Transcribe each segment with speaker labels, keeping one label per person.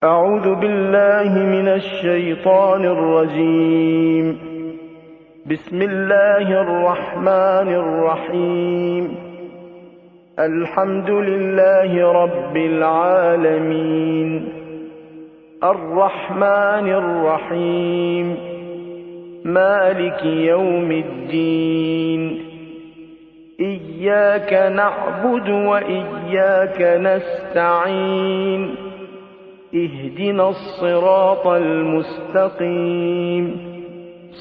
Speaker 1: أعوذ بالله من الشيطان الرجيم. بسم الله الرحمن الرحيم. الحمد لله رب العالمين الرحمن الرحيم مالك يوم الدين إياك نعبد وإياك نستعين اهدنا الصراط المستقيم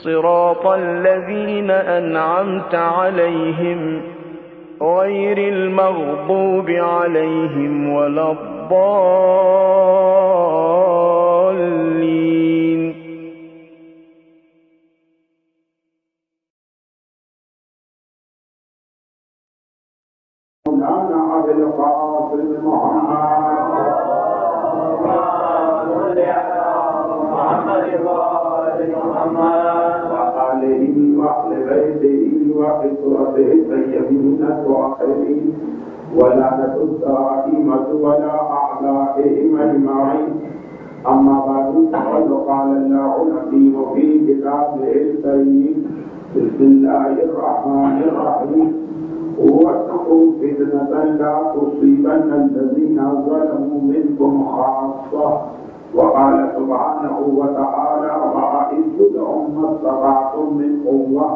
Speaker 1: صراط الذين أنعمت عليهم غير المغضوب عليهم ولا الضالين.
Speaker 2: مولانا ابو القاسم وآله وأهل بيته وإخوته الطيبين الطاهرين ولعنة الدائمة ولا أعدائهم أجمعين. أما بعد فقد قال الله الحكيم في كتابه الكريم بسم الله الرحمن الرحيم واتقوا فتنة لا تصيبن الذين ظلموا منكم خاصة. وقال سبحانه وتعالى وأعدوا لهم ما استطعتم من قوة.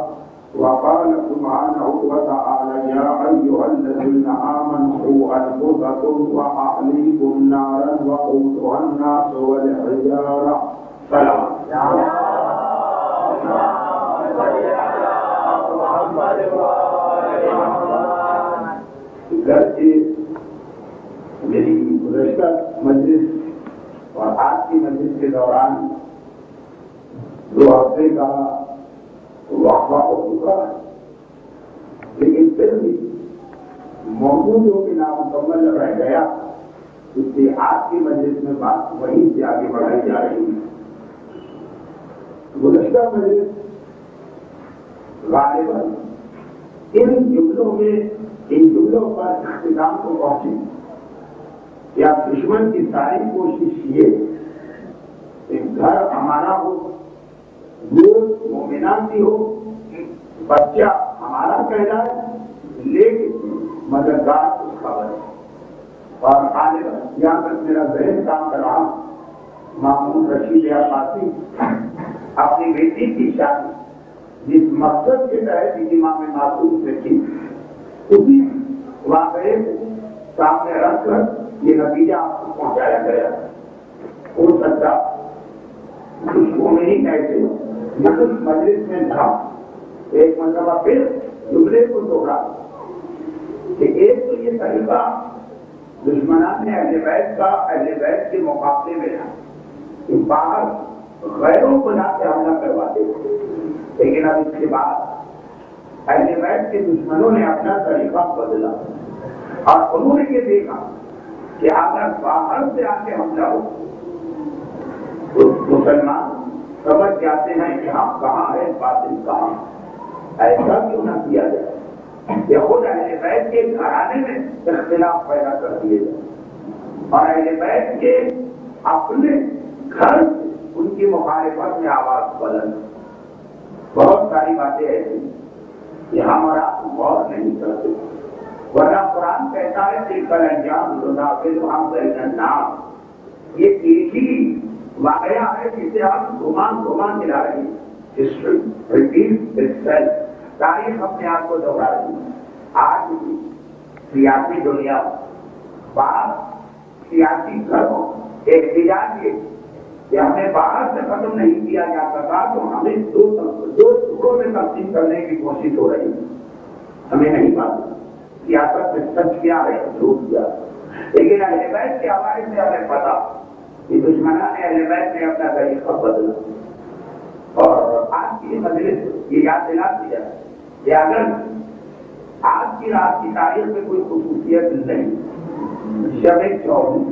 Speaker 2: وقال سبحانه وتعالى يا أيها الذين آمنوا قوا أنفسكم وأهليكم نارا وقودها الناس والحجارة. سلام. میری گزشتہ مجلس اور آج کی مجلس کے دوران دو ہفتے کا وقفہ ہو چکا ہے، لیکن پھر بھی موضوع جو کہ نامکمل رہ گیا اس لیے آج کی مجلس میں بات وہیں سے آگے بڑھائی جا رہی ہے۔ گزشتہ مجلس غالباً ان جملوں پر اختتام کو پہنچی یا دشمن کی ساری کوشش یہ کہ گھر ہمارا ہو، دوست مومنان کی ہو، بچہ ہمارا کہلائے لیکن مددگار اس کا بنے۔ اور غالباً یہاں تک میرا ذہن کام کر رہا مامون رشید عباسی اپنی بیٹی کی شادی جس مقصد کے تحت امام معصوم سے کی اسی واقعے کو سامنے رکھ کر یہ نتیجہ آپ کو پہنچایا گیا۔ ہو سکتا اس کو نہیں کہتے لیکن مجلس میں تھا ایک مرتبہ پھر جملے کو دوہرا کہ ایک تو یہ طریقہ دشمنان نے اہل بیت کا اہل بیت کے مقابلے میں تھا کہ باہر غیروں کو لا کے حملہ کرواتے تھے، لیکن اب اس کے بعد اہل بیت کے دشمنوں نے اپنا طریقہ بدلا اور انہوں نے یہ دیکھا کہ اگر باہر سے آ کے حملہ ہو تو مسلمان سمجھ جاتے ہیں کہ ہم کہاں ہے باطل کہاں۔ ایسا کیوں نہ کیا جائے کہ خود اہل بیت کے گھرانے میں اختلاف پیدا کر دیے جائے اور اہل بیت کے اپنے گھر ان کی مخالفت میں آواز بلند۔ بہت ساری باتیں ایسی کہ ہمارا غور نہیں کرتے، ورنہ قرآن کہتا ہے کہ کل انجام نام یہ ایک ہی واقعہ ہے جسے ہم گمان دلا رہے ہیں۔ ہسٹری ریپیٹس اٹسیلف، تاریخ اپنے آپ کو دوہرا رہی ہے۔ آج بھی سیاسی دنیا بعض سیاسی گھروں احتجاج یہ کہ ہمیں باہر سے ختم نہیں کیا جا سکا تو ہمیں دو ٹکڑوں میں تقسیم کرنے کی کوشش ہو رہی ہے۔ ہمیں نہیں معلوم سیاست میں سچ کیا ہے جھوٹ کیا ہے، لیکن اہل بیت کے حوالے سے ہمیں پتا کہ دشمنان اہل بیت نے اپنا طریقہ بدلا۔ اور آج کی مجلس یہ یاد دلاتی ہے کہ اگر آج کی رات کی تاریخ میں کوئی خصوصیت نہیں، شب 24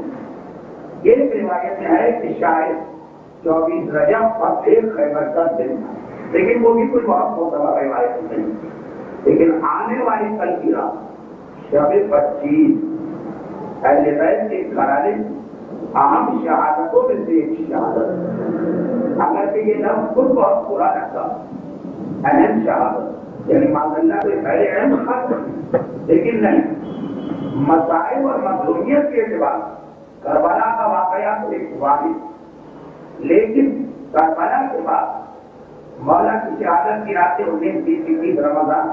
Speaker 2: یہ روایت میں ہے کہ شاید 24 رجب اور 1 خیبر کا دن، لیکن وہ بھی کوئی بہت معتبر روایت نہیں۔ لیکن آنے والی کل کی رات شب 25 اہل بیت کے گھرانے اہم شہادتوں میں سے ایک شہادت، اگر کہ یہ لفظ خود بہت برا لگتا، اہم شہادت یعنی معاذ اللہ سے بڑے اہم خط، لیکن نہیں، مسائل اور مظلومیت کے اعتبار کربلا کا واقعہ تو ایک واحد، لیکن کربلا کے بعد مولا کی شہادت کی رات 19 رمضان،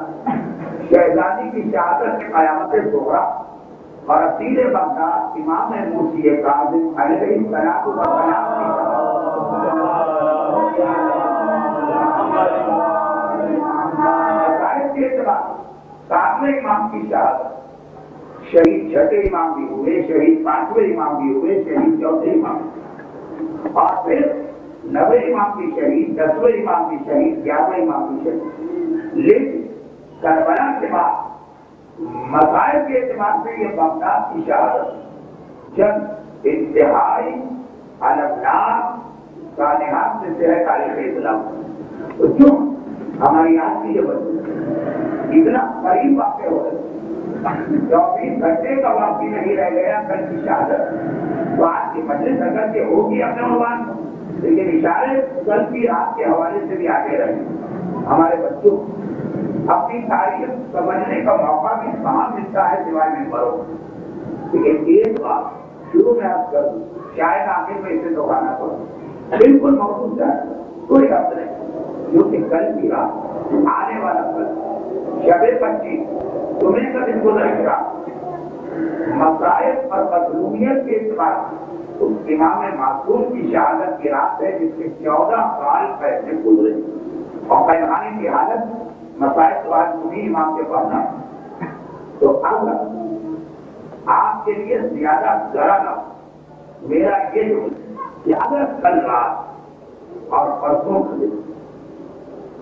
Speaker 2: شہزادی کی شہادت کی قیامت صغریٰ اور اسیر بغداد امام موسی کاظم علیہ السلام کے اعتبار ساتویں امام کی شہادت، شہید چھٹے امام بھی ہوئے، شہید پانچویں امام بھی ہوئے، شہید چوتھے امام، اور پھر 90 امام کی شہید، 10ویں امام کی شہید، 11ویں امام کی شہید، لیکن کربلا کے بعد مسائل کے اعتبار سے یہ بغداد کی شہادت جب انتہائی المناک صالحات میں سے ہے تاریخ اسلام، تو کیوں ہماری آج کی یہ اتنا قریب واقع ہو رہے 24 گھنٹے کا واقعی نہیں رہ گیا کل کی شہادت، تو آج کی مجلس اگر کے ہوگی اپنے عنوان، لیکن اشارے کل کی رات کے حوالے سے بھی آگے رہے، ہمارے بچوں اپنی تاریخ سمجھنے کا موقع بھی کہاں ملتا ہے سوائے میں پڑھو، لیکن ایک بات شروع میں آپ کر دوں، شاید آخر میں اسے دہرانا پڑے، بالکل موجود ہے، کوئی ربط نہیں، جو کہ کل کی رات آنے والا کل شب 25 جمعے کا دن گزر گیا، مسائل اور مظلومیت کے اعتبار اس امام معصوم کی شہادت کی رات ہے جس کے 14 سال پہلے گزرے، اور پیمانے کی حالت مسائل تو آج انہیں امام کے پڑھنا، تو اب آپ کے لیے زیادہ ذرا میرا یہ جو کہ اگر کل رات اور پرسوں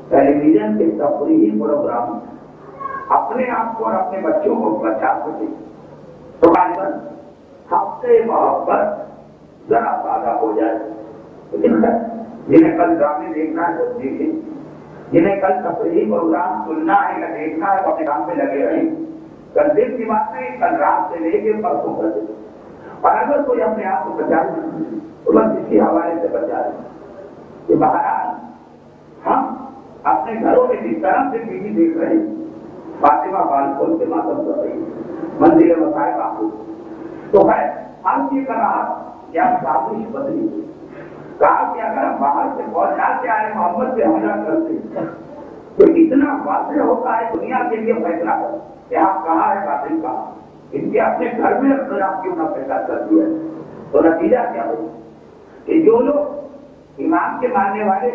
Speaker 2: ٹیلی ویژن کے تفریحی پروگرام اپنے آپ کو اور اپنے بچوں کو بچا سکے تو غالباً ہفتے محبت ذرا سادہ ہو جائے، لیکن جنہیں کل ڈرامے دیکھنا ہے تو دیکھیں، جنہیں کل تفریحی پروگرام سننا ہے یا دیکھنا ہے وہ اپنے کام پہ لگے رہیں، کل دن کی بات نہیں، کل رات سے لے کے پرسوں تک، اور اگر کوئی اپنے آپ کو بچائے تو بس اسی حوالے سے بچائے کہ بہرحال ہم اپنے گھروں میں جس طرح سے ٹی وی دیکھ رہے ہیں، فاطمہ بال کھول کے ماتم کر رہی ہے، منزل مسائل آپ تو ہے، ہم یہ کر رہا کیا سازش بدلی، کہا کہ اگر ہم باہر سے پہنچا کے آئے محمد سے حملہ کرتے تو اتنا واضح ہوتا ہے دنیا کے لیے فیصلہ کر کہ آپ کہاں ہے قاتل کہاں، ان کے اپنے گھر میں اختلاف کیوں نہ پیدا کر دیا، تو نتیجہ کیا ہو کہ جو لوگ امام کے ماننے والے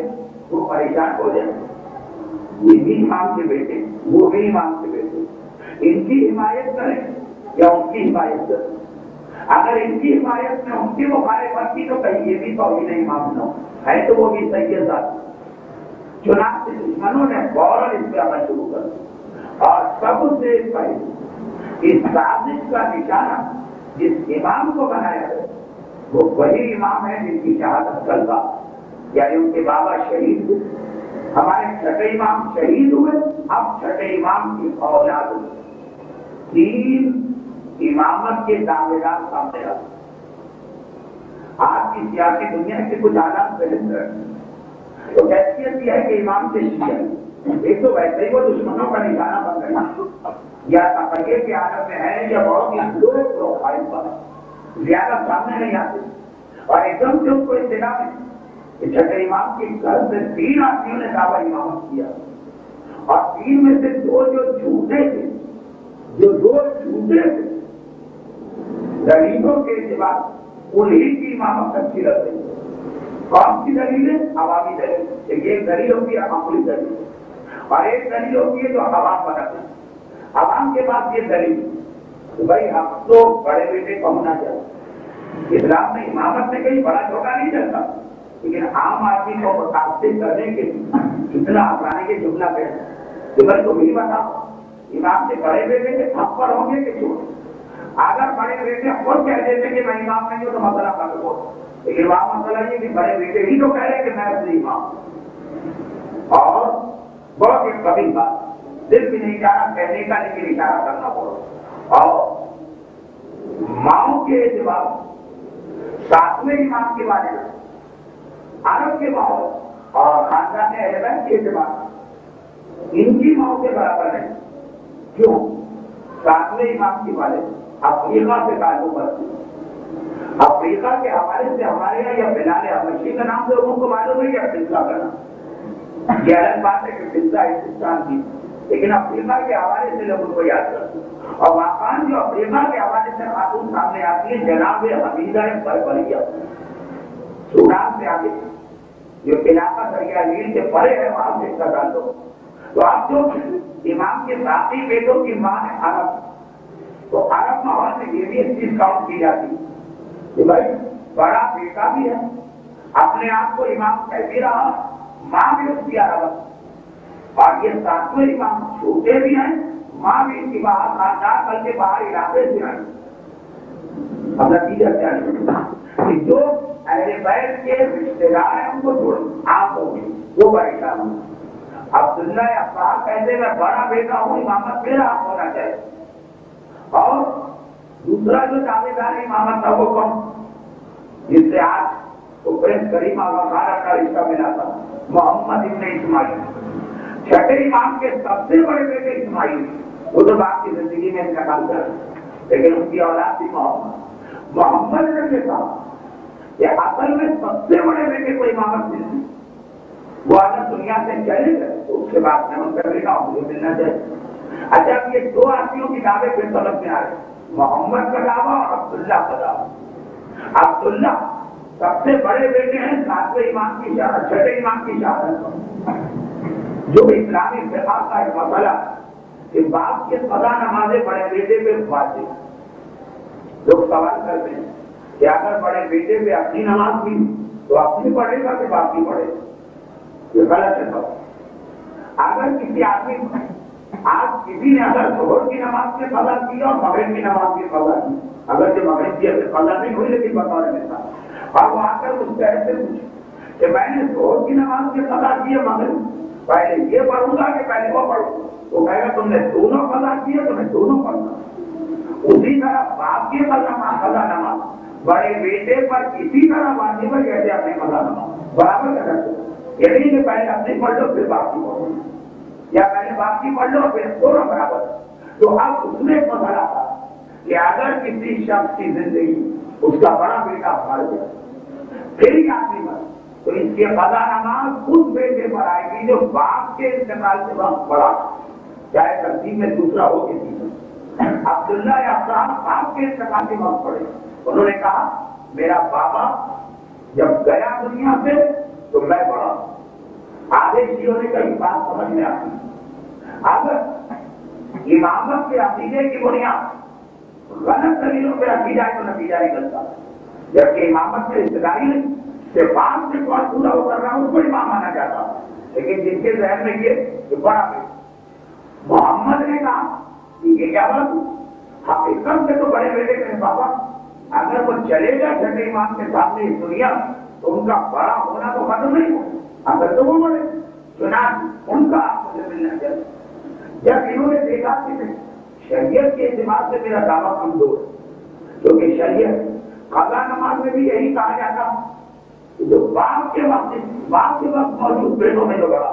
Speaker 2: وہ پریشان ہو جائیں، یہ بھی امام کے بیٹے وہ بھی امام کے بیٹے، ان کی حمایت کریں یا ان کی حمایت کریں، اگر ان کی حمایت میں ان کی مخالفت کی تو کہیں یہ بھی توہین امام نہ ہے تو وہ بھی سید ذات، چنانچہ دشمنوں نے فوراً اس پہ عمل شروع کر دیا، اور سب سے پہلے اس سازش کا نشانہ جس امام کو بنایا ہے وہ وہی امام ہے جن کی شہادت کل کا، یعنی ان کے بابا شہید ہوئے، ہمارے چھٹے امام شہید ہوئے، اب چھٹے امام کی اولاد ہوئی، 3 امامت کے دعوے دار سامنے آتے، آج کی سیاسی دنیا کے کچھ حالات بہتر ہیں، تو حیثیت یہ ہے کہ امام سے شیعہ ایک تو ویسے ہی وہ دشمنوں کا نشانہ بن گیا، یا تفریح کے عالم میں ہے یا بہت ہی لو پروفائل پر زیادہ سامنے نہیں آتے، اور ایک دم سے اس کو اطلاع ہے کہ چھٹے امام کے گھر سے 3 آدمیوں نے دعویٰ امامت کیا، اور 3 میں سے 2 جو جھوٹے تھے، دلیلوں کے اعتبار انہیں کی امامت اچھی لگ رہی ہے، کون سی دلیل ہے؟ عوامی دلیل، ایک دلیل ہوتی ہے معمولی دلیل، اور ایک دلیل ہوتی ہے جو عوام بناتے ہیں، عوام کے پاس یہ دلیل کہ بھائی ہم تو بڑے بیٹے کو ہونا چاہیے، اسلام میں امامت میں کہیں بڑا چھوٹا نہیں چلتا، لیکن عام آدمی کو متاثر کرنے کے لیے اتنا آسانی کے جملہ پہ کہ بھائی تم ہی بتاؤ امام سے بڑے بیٹے کے تھپڑ ہوں گے کہ چھوٹے، اگر بڑے بیٹے خود کہہ دیتے کہ میں امام نہیں ہوں تو مسئلہ ختم ہو، لیکن وہاں مسئلہ یہ کہ بڑے بیٹے ہی تو کہہ رہے کہ میں اپنے امام ہوں، اور بہت ایک کبھی بات دل بھی نہیں اشارہ کہنے کا لیکن اشارہ کرنا پڑا، اور ماؤں کے اعتبار ساتویں امام کی والد عرب کے ماحول اور خاندان اہل بیت کے اعتبار ان کی موت کے برابر ہے. کیوں؟ ساتویں امام کی والد افریقہ سے تعلق رکھتے ہیں. افریقہ کے حوالے سے ہمارے یہاں یا بلال حبشی کا نام لوگوں کو معلوم ہے یا فضلہ کا نام. یہ الگ بات ہے کہ فضلہ ہندوستان کی، لیکن افریقہ کے حوالے سے لوگ ان کو یاد کرتے ہیں. اور واقعات جو افریقہ کے حوالے سے خاتون سامنے آتی ہے جناب حمیدہ بربریہ، سوڈان سے آگے جو علاقہ دریا نیل کے پرے ہے وہاں سے اس کا تعلق. تو آپ جو امام کے باقی بیٹوں کی ماں ہے عرب، تو عرب ماحول میں یہ بھی ایک چیز کاؤنٹ کی جاتی کہ بھائی بڑا بیٹا بھی ہے، اپنے آپ کو امام کہہ بھی رہا، ماں بھی اس کی عرب، اور یہ ساتویں امام چھوٹے بھی ہیں، ماں بھی ان کی باہر خاندان بلکہ باہر علاقے سے آئی. اب نتیجہ کیا ہے کہ جو اہل بیت کے رشتے دار ہیں ان کو جوڑ آپ ہوگی وہ پریشان ہوں. عبداللہ افراح کہتے میں بڑا بیٹا ہوں، امامت میرا آپ ہونا چاہیے. اور دوسرا جو دعوے دار امامت تھا وہ کون، جس سے آج تو پرنس کریمہ وقارہ کا رشتہ ملا تھا، محمد ابن اسماعیل. چھٹے امام کے سب سے بڑے بیٹے اسماعیل، وہ تو باپ کی زندگی میں انتقال کر رہے، لیکن ان کی اولاد تھی محمد نے دیکھا یہ اصل میں سب سے بڑے بیٹے کو امامت ملتی. وہ اگر دنیا سے چلے گئے تو اس کے بعد میں ان کا بیٹا مجھے ملنا چاہیے. اچھا یہ دو آدمیوں کی دعوے پھر سمجھ میں آ رہے، محمد کا دعویٰ اور عبداللہ کا دعویٰ. عبداللہ سب سے بڑے بیٹے ہیں، ساتویں امام کی شہادت، چھٹے امام کی شہادت. جو اسلامی فقہ کا ایک مسئلہ کہ باپ کے قضا نمازیں بڑے بیٹے پہ واجب. لوگ سوال کرتے ہیں کہ اگر بڑے بیٹے پہ اپنی نماز بھی تو اپنی پڑھے گا کہ باپ کی پڑھے گا؟ یہ غلط ہے. اگر کسی آدمی آج کسی نے اگر ظہر کی نماز کے قضا کی اور مغرب کی نماز کی قضا کی، اگر جو مغرب کی قضا نہیں ہوئی لیکن بطور میں تھا، اور وہ آ کر اس سے ایسے پوچھے کہ میں نے ظہر کی نماز کی قضا کی ہے مغرب، پہلے یہ پڑھوں گا کہ پہلے وہ پڑھوں گا؟ وہ کہے گا تم نے دونوں قضا کی ہے، تمہیں دونوں پڑھنا. اسی طرح باپ کی قضا نماز بڑے بیٹے پر اسی طرح واجب ہے جیسے اپنے قضا نماز برابر کر سکتے. یہ نہیں کہ پہلے اپنی پڑھ لو پھر باپ کی پڑھو، یا پہلے باپ کی پڑھ لو پھر دونوں برابر. تو اب اس میں ایک مسئلہ تھا کہ اگر کسی شخص کی زندگی اس کا بڑا بیٹا مر گیا پھر ہی آدمی مر، تو اس کی قضا نماز اس بیٹے پر آئے گی جو باپ کے انتقال کے وقت بڑا، چاہے ترتیب میں دوسرا ہو کہ تیسرا. عبداللہ یا افراح باپ کے انتقال کے وقت پڑے. انہوں نے کہا میرا بابا جب گیا دنیا سے تو میں بڑا. آدھے شیعوں نے کئی بات سمجھ میں آتی، اگر امامت کے عقیدے کی بنیاد غلط دلیلوں پہ رکھی جائے تو نتیجہ نکلتا، جبکہ امامت میں رشتے داری نہیں سے بات سے کون پورا ہو کر رہا اس کو امام مانا جاتا. لیکن جن کے ذہن میں یہ بڑا بیٹا محمد نے کہا یہ کیا بات، حقیقت سے تو بڑے بیٹے کے بابا اگر وہ چلے گا چھٹے امام کے سامنے اس دنیا تو ان کا بڑا ہونا تو ختم نہیں ہو، اگر تو وہ بڑے چنانچہ ان کا آپ مجھے ملنا چاہیے. جب انہوں نے دیکھا کہ شریعت کے اعتبار سے میرا دعویٰ کمزور ہے، کیونکہ شریعت قضا نماز میں بھی یہی کہا جاتا کہ جو باپ کے وقت موجود بیٹوں میں جو بڑا،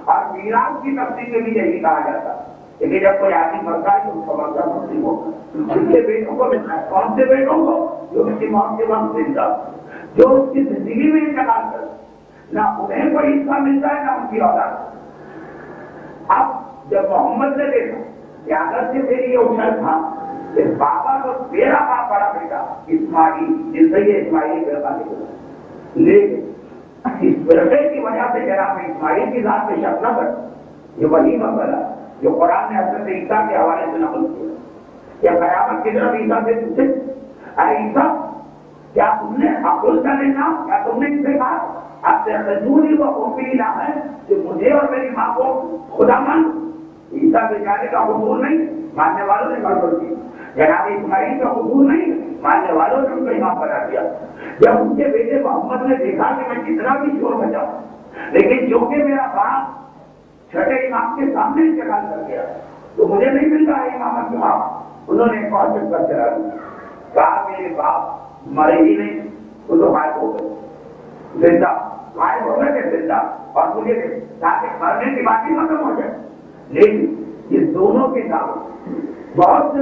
Speaker 2: اور میراث کی تقسیم میں بھی یہی کہا جاتا. لیکن جب کوئی آدمی مرتا ہے تو اس کا مرتا تقسیم ہوگا، اس کے بیٹوں کو ملتا ہے. کون سے بیٹوں کو؟ جو اس کی موت کے وقت زندہ، جو اس کی زندگی میں انتقال کر، نہ انہیں کوئی حصہ ملتا ہے نہ ان کی اولاد. اب جب محمد نے دیکھا کہ اگر سے پھر یہ اچھل تھا کہ بابا تو میرا باپ بڑا بیٹا اسماعیل، جس سے یہ اسماعیلی فرقہ نکلا، لیکن اس فرقے کی وجہ سے جناب اسماعیل کی ذات میں شک نہ کر. یہ وہی مسئلہ جو قرآن نے حضرت عیسیٰ کے حوالے سے نقل کیا کہ قیامت کی طرف عیسیٰ سے پوچھے اے عیسیٰ کیا تم نے عقل کا لینا، کیا تم نے اس سے کہا اب سے رسولی و امی نہ ہے کہ مجھے اور میری ماں کو خدا مان؟ عیسیٰ بیچارے کا حضور نہیں، ماننے والوں نے گڑبڑ کی. جناب اسماعیل کا حضور نہیں، ماننے والوں نے ان کو امام بنا دیا. جب ان کے بیٹے محمد نے دیکھا کہ میں کتنا بھی شور بچاؤں لیکن چونکہ میرا باپ چھٹے امام کے سامنے انتقال کر گیا تو مجھے نہیں مل رہا ہے امامت کا. انہوں نے ایک اور چکر چلا دیا، کہا میرے باپ مرے ہی نہیں، وہ تو غائب ہو گئے، زندہ غائب ہو گئے تھے زندہ، اور مجھے تاکہ مرنے کی بات ہی ختم ہو جائے. لیکن یہ دونوں کے ساتھ بہت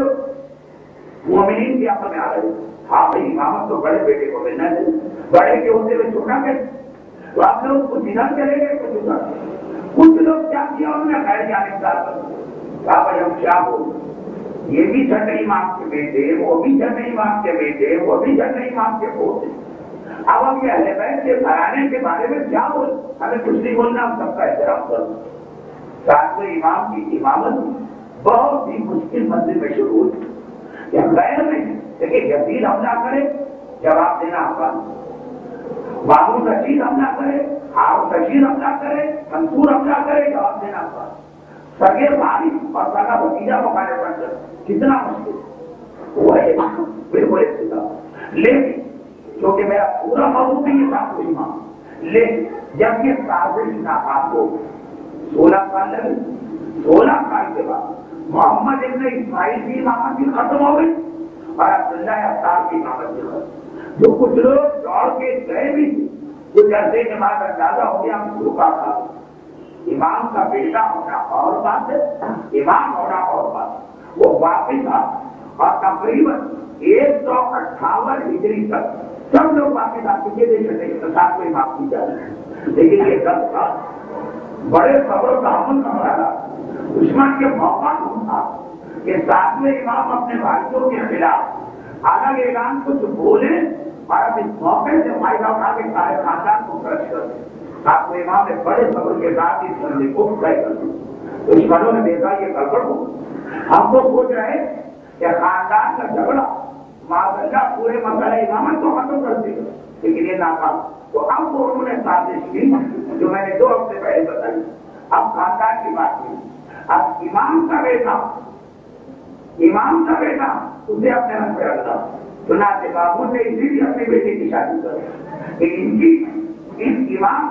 Speaker 2: مومنین کی عقل میں آ رہے ہیں، ہاں بھائی امامت تو بڑے بیٹے کو ملنا چاہیے، بڑے کے ہوتے ہوئے چھوٹا کر تو آپ لوگ کچھ ادھر چلے گئے کچھ ادھر. کچھ لوگ کیا کیا انہوں نے غیر جانبدار کر کہا بھائی ہم کیا بولیں، یہ بھی چھٹے امام کے بیٹے، وہ بھی چھٹے امام کے بیٹے، وہ بھی چھٹے امام کے پوتے. اب ہم یہ اہل بیت کے گھرانے کے بارے میں کیا بولیں، ہمیں کچھ نہیں بولنا، ہم سب کا احترام کریں. ساتویں امام کی امامت بہت ہی مشکل منزل میں شروع ہوئی. یا غیر میں دیکھیں یزید حملہ کرے جواب دینا آسان، مامون رشید حملہ کرے، ہارون رشید حملہ کرے، منصور حملہ کرے، جواب دینا آسان. سگے بھائی اور سگا بھتیجا مخالف بن کر کتنا مشکل وہ ہے بالکل ابتدا. لیکن کیونکہ میرا پورا موضوع بھی یہ ساتویں امام، لیکن جب یہ سازش ناکام ہو 16 سال لگے، 16 سال کے بعد محمد ابن اسماعیل کی امامت بھی ختم ہو گئی اور عبداللہ عطار کی امامت بھی ختم. جو کچھ لوگ دوڑ کے گئے بھی تھے کچھ عرصے کے بعد اندازہ ہو گیا ہم رکا تھا. امام کا بیٹا ہونا اور بات ہے، امام ہونا اور بات ہے. وہ واپس آ اور تقریباً 158 ہجری تک سب لوگ واپس آ چکے تھے ساتویں امام کی جائے. لیکن یہ 10 سال بڑے صبر و تحمل کا مرحلہ، دشمن کے موقع ڈھونڈا کہ ساتویں امام اپنے بھائیوں کے خلاف الگ اعلان کچھ بولے اور اب اس موقع سے فائدہ اٹھا کے سارے خاندان کو خرچ کر دیں. ساتویں امام نے بڑے صبر کے ساتھ اس بندے کو طے کر دیا. دشمنوں نے دیکھا یہ گڑبڑ ہو، ہم تو سوچ رہے کہ خاندان کا جھگڑا معذلہ پورے مسئلہ امامت کو ختم کر دے گا، لیکن یہ ناکام. تو اب وہ انہوں نے سازش کی جو میں نے 2 ہفتے پہلے بتائی. اب خاندان کی بات کی، اب امام کا بیٹا اسے اپنے رنگ پہ رکھتا. چنانچہ بابو نے اسی لیے اپنے بیٹے کی شادی کر ان امام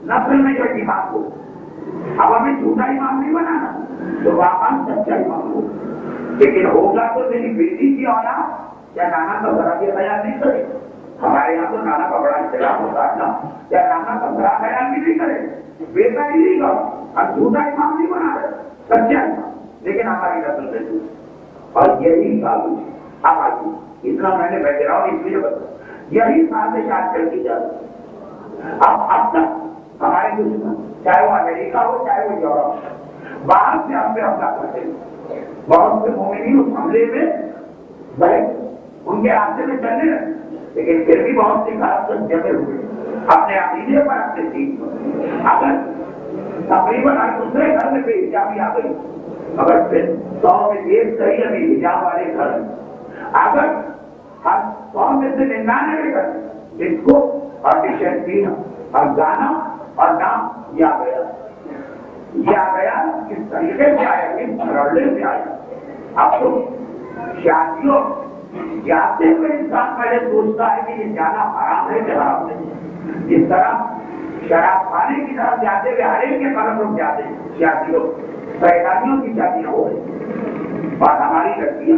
Speaker 2: نسل میں جو امام ہو. اب ہمیں جھوٹا امام نہیں بنانا تو واپس سچا امام ہو، لیکن ہوگا تو میری بیٹی کی اولاد یا نانا کا ذرا بھی خیال نہیں کرے. ہمارے یہاں تو نانا کا بڑا احترام ہوتا ہے نا، یا نانا کا ذرا خیال بھی نہیں کرے، بیٹا ہی نہیں کرو. اب جھوٹا امام نہیں بنا رہے، سچا امام. لیکن ہماری نسل میں اور یہی سازش اب آئی. اتنا میں نے بیٹھ رہا ہوں اس لیے بتا، یہی سازش آج کل کی جا رہی. اب تک ہمارے دشمن چاہے وہ امریکہ ہو چاہے وہ یورپ باہر سے ہم پہ حملہ کرتے ہیں. بہت سے مومنین اس حملے میں ان کے راستے میں چلنے لگے، لیکن پھر بھی بہت سی خراب تک جمے ہوئے اپنے عقیدے پر، اپنے دین پر. اگر تقریباً ہر دوسرے گھر میں بے حجابی آ گئی، اگر پھر 100 میں 1 صحیح ابھی حجاب والے گھر، اگر ہر 100 میں سے 99 گھر جس کو آرٹیشن پینا اور گانا اور نام یہ آ گیا کس طریقے سے آیا، کس رڑنے سے آیا. اب تو شادیوں جاتے ہوئے انسان پہلے سوچتا ہے کہ یہ جانا حرام ہے کہ حرام نہیں. جس طرح شراب کھانے کی طرف جاتے ہوئے ہر ایک کے قدم رک جاتے ہیں، شادیوں سیلانیوں کی شادیاں ہو رہی اور ہماری لڑکیاں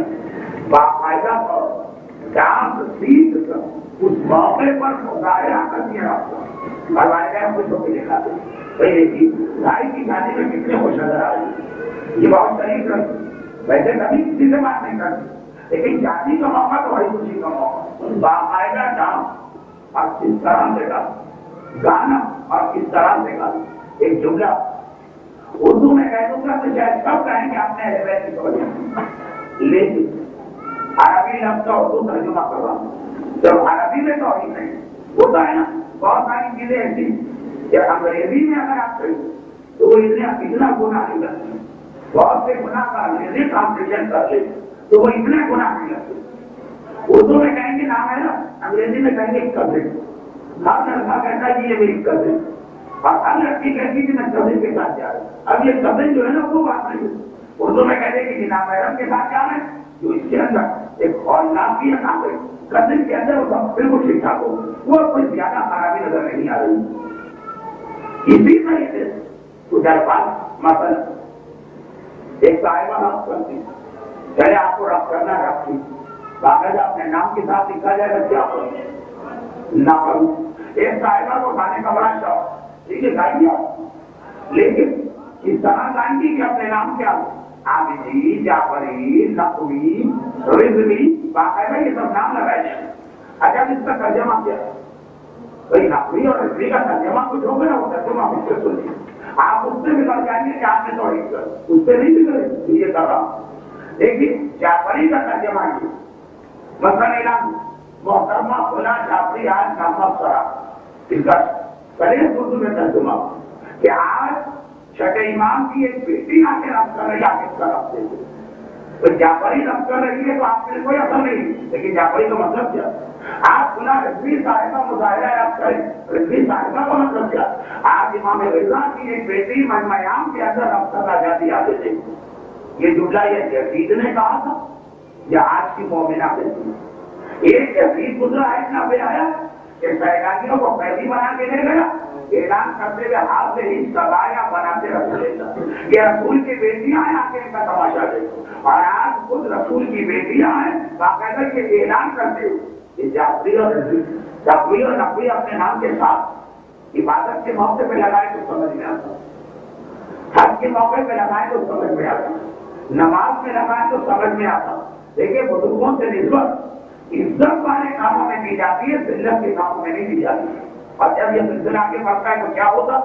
Speaker 2: باقاعدہ اور ڈانس سیکھ کر اس موقع پر مظاہرہ کر دیا اور والدین خوش ہو کے دکھاتے ہیں. پہلے کی بھائی کی شادی میں کتنے خوش نظر آ رہی، یہ بہت شریف رہی. ویسے کبھی کسی سے بات نہیں کرتی، لیکن شادی کا موقع تو بڑی خوشی کا موقع. باقاعدہ ڈانس اور کس طرح سے گانا اور کس طرح سے گانا. ایک جملہ اردو میں کہہ دوں گا تو شاید سب کہیں گے آپ نے اہل بیت کی توجہ، لیکن عربی لفظ کا اردو ترجمہ کر رہا ہوں. جب عربی میں توحید نہیں ہوتا ہے نا، بہت ساری چیزیں ایسی کہ انگریزی میں اگر آپ کہیں تو وہ اتنا گناہ نہیں کرتے. بہت سے گناہ کا انگریزی ٹرانسلیشن کر لے تو وہ اتنے گناہ نہیں کرتے. اردو میں کہیں گے نام ہے نا، انگریزی میں کہیں گے کزن. ہر لڑکا کہتا ہے کہ یہ میری کزن، اور ہر لڑکی کہتی ہے کہ میں کزن کے ساتھ جا رہا ہوں. اب یہ کزن جو ہے نا وہ بات نہیں. اردو میں کہتے ہیں کہ نامحرم کے ساتھ جا رہے ہیں، جو اس کے اندر ایک اور نام کی ہے نام ہے کزن کے اندر وہ سب بالکل ٹھیک ٹھاک ہو، وہ کوئی زیادہ خرابی نظر نہیں آ رہی. اسی طرح سے ادھر پاس مثلا ایک صاحبہ رقص کرتی، چلے آپ کو رقص کرنا رقص باقاعدہ اپنے نام کے ساتھ لکھا جائے گا کیا ہو، نہ کروں. ایک صاحبہ کو کھانے کا بڑا شوق, ٹھیک ہے گائیں گے, لیکن اس طرح گائیں گے کہ اپنے نام کیا عابدی, جعفری, نقوی, رضوی, باقاعدہ یہ سب نام لگائے جائیں. اچھا اس کا ترجمہ کیا ہے؟ بھائی نقوی اور رضوی کا ترجمہ کچھ ہو گیا, وہ ترجمہ مجھ سے سنیے. آپ اس سے بگڑ جائیں گے کہ آپ نے توحید کر, اس سے نہیں بگڑے, یہ کر رہا ہوں. دیکھیے جعفری کا ترجمہ کیا, مثلا اعلان محترمہ فلاں جعفری آج کا مبصرہ, اس کا پہلے اردو میں ترجمہ کہ آج چھٹے امام کی ایک بیٹی آ کے رب کر رہی, آ کے رب سے تو جعفری رب کر رہی ہے تو آپ کے کوئی اثر نہیں, لیکن جعفری کا مطلب کیا, آپ فلاں رضوی صاحبہ مظاہرہ آپ کریں, رضوی صاحبہ کا مطلب کیا, آج امام رضا کی ایک بیٹی مجمعیام کے اندر رب کر آزادی آتے تھے. یہ جملہ یہ یزید نے کہا تھا یا آج کی مومنہ نے. ایک یزید گزرا ہے اتنا بے آیا کہ سیلانیوں کو قیدی بنا کے لے گیا, اعلان کرتے ہوئے ہاتھ سے ہی سزایا بناتے رسول اللہ, یہ رسول کی بیٹیاں ہیں, آ کے ان کا تماشا دیکھو. اور آج خود رسول کی بیٹیاں ہیں باقاعدہ یہ اعلان کرتے ہوئے کہ جعفری اور نقوی اور نقوی اپنے نام کے ساتھ عبادت کے موقع پہ لگائے تو سمجھ میں آتا, حج کے موقع پہ لگائے تو سمجھ میں آتا, نماز میں لگائے تو سمجھ میں آتا. دیکھیے بزرگوں سے نسبت عزت والے کاموں میں دی جاتی ہے, ذلت کے کاموں میں نہیں دی جاتی. اور جب یہ سلسلہ آگے بڑھتا ہے تو کیا ہوتا,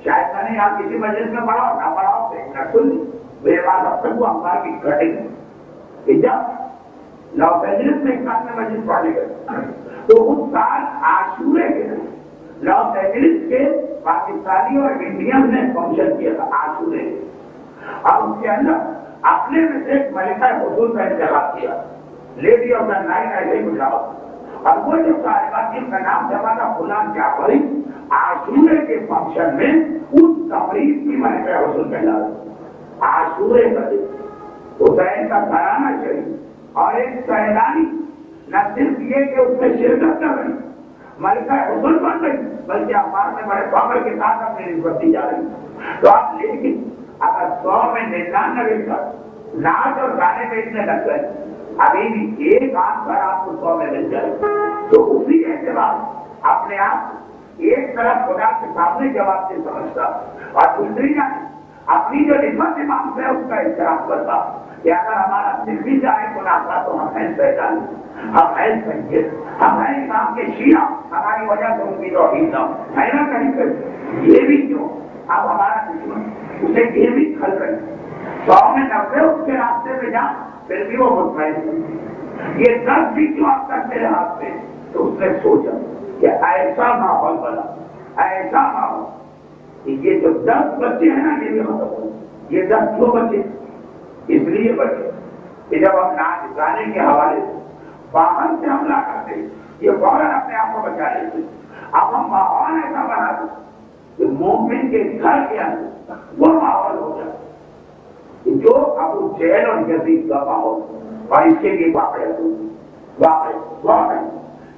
Speaker 2: شاید میں نے یہاں کسی مجلس میں پڑھا نہ پڑھا نہ سن, میرے پاس اب تک وہ اخبار کی کٹنگ کہ جب لاس اینجلس میں ایک ساتھ میں مجلس پڑھنے گئے تو اس سال عاشورے کے لاس اینجلس کے پاکستانی اور انڈین نے فنکشن کیا تھا عاشورے, اور اس کے اندر اپنے میں سے ایک ملکہ حضور کا انتخاب کیا, لیڈی آف دا نائٹ ایسے ہی بجاؤ. اور وہ جو صاحبہ جن کا نام جمع تھا فلاں جعفری, عاشورے کے فنکشن میں اس تقریب کی ملکہ حضور پہلا عاشورے کا دن حسین کا گھرانہ شریف اور ایک سیلانی نہ صرف یہ کہ اس میں شرکت کر رہی ملکہ حضور بن رہی بلکہ اخبار میں بڑے فخر کے ساتھ اپنی نسبت دی جا رہی. تو آپ لیکن اگر 100 میں 99 کا ناچ اور گانے میں اتنے لگ گئے, ابھی بھی ایک آدھ گھر آپ کو 100 میں مل جائے تو اسی اعتبار اپنے آپ ایک طرف خدا کے سامنے جواب سے سمجھتا اور دوسری جانب اپنی جو نسبت امام سے اس کا احترام کرتا کہ اگر ہمارا صرفی جائے منافع تو ہم ہیں پہچان, ہم ہیں سنجید, ہم ہیں امام کے شیعہ, ہماری وجہ سے ان کی توحید نہ ہے نا کہیں پر. یہ بھی کیوں اب ہمارا دشمن اسے یہ بھی کھل رہی 100 میں 90 اس کے راستے پہ جا پھر بھی وہ مطمئن. یہ 10 بھی کیوں اب تک میرے ہاتھ پہ, تو اس نے سوچا کہ ایسا ماحول بنا, ایسا ماحول کہ یہ جو 10 بچے ہیں نا یہ بھی ختم ہو. یہ 10 کیوں بچے, اس لیے بچے کہ جب ہم ناچ گانے کے حوالے سے باہر سے حملہ کرتے یہ فوراً اپنے آپ کو بچا لیتے. اب ہم ماحول ایسا بنا دیں کہ مومن کے گھر کے اندر وہ ماحول ہو جائے جو ابو جہل اور یزید کا ماحول, اور اس کے لیے واقعی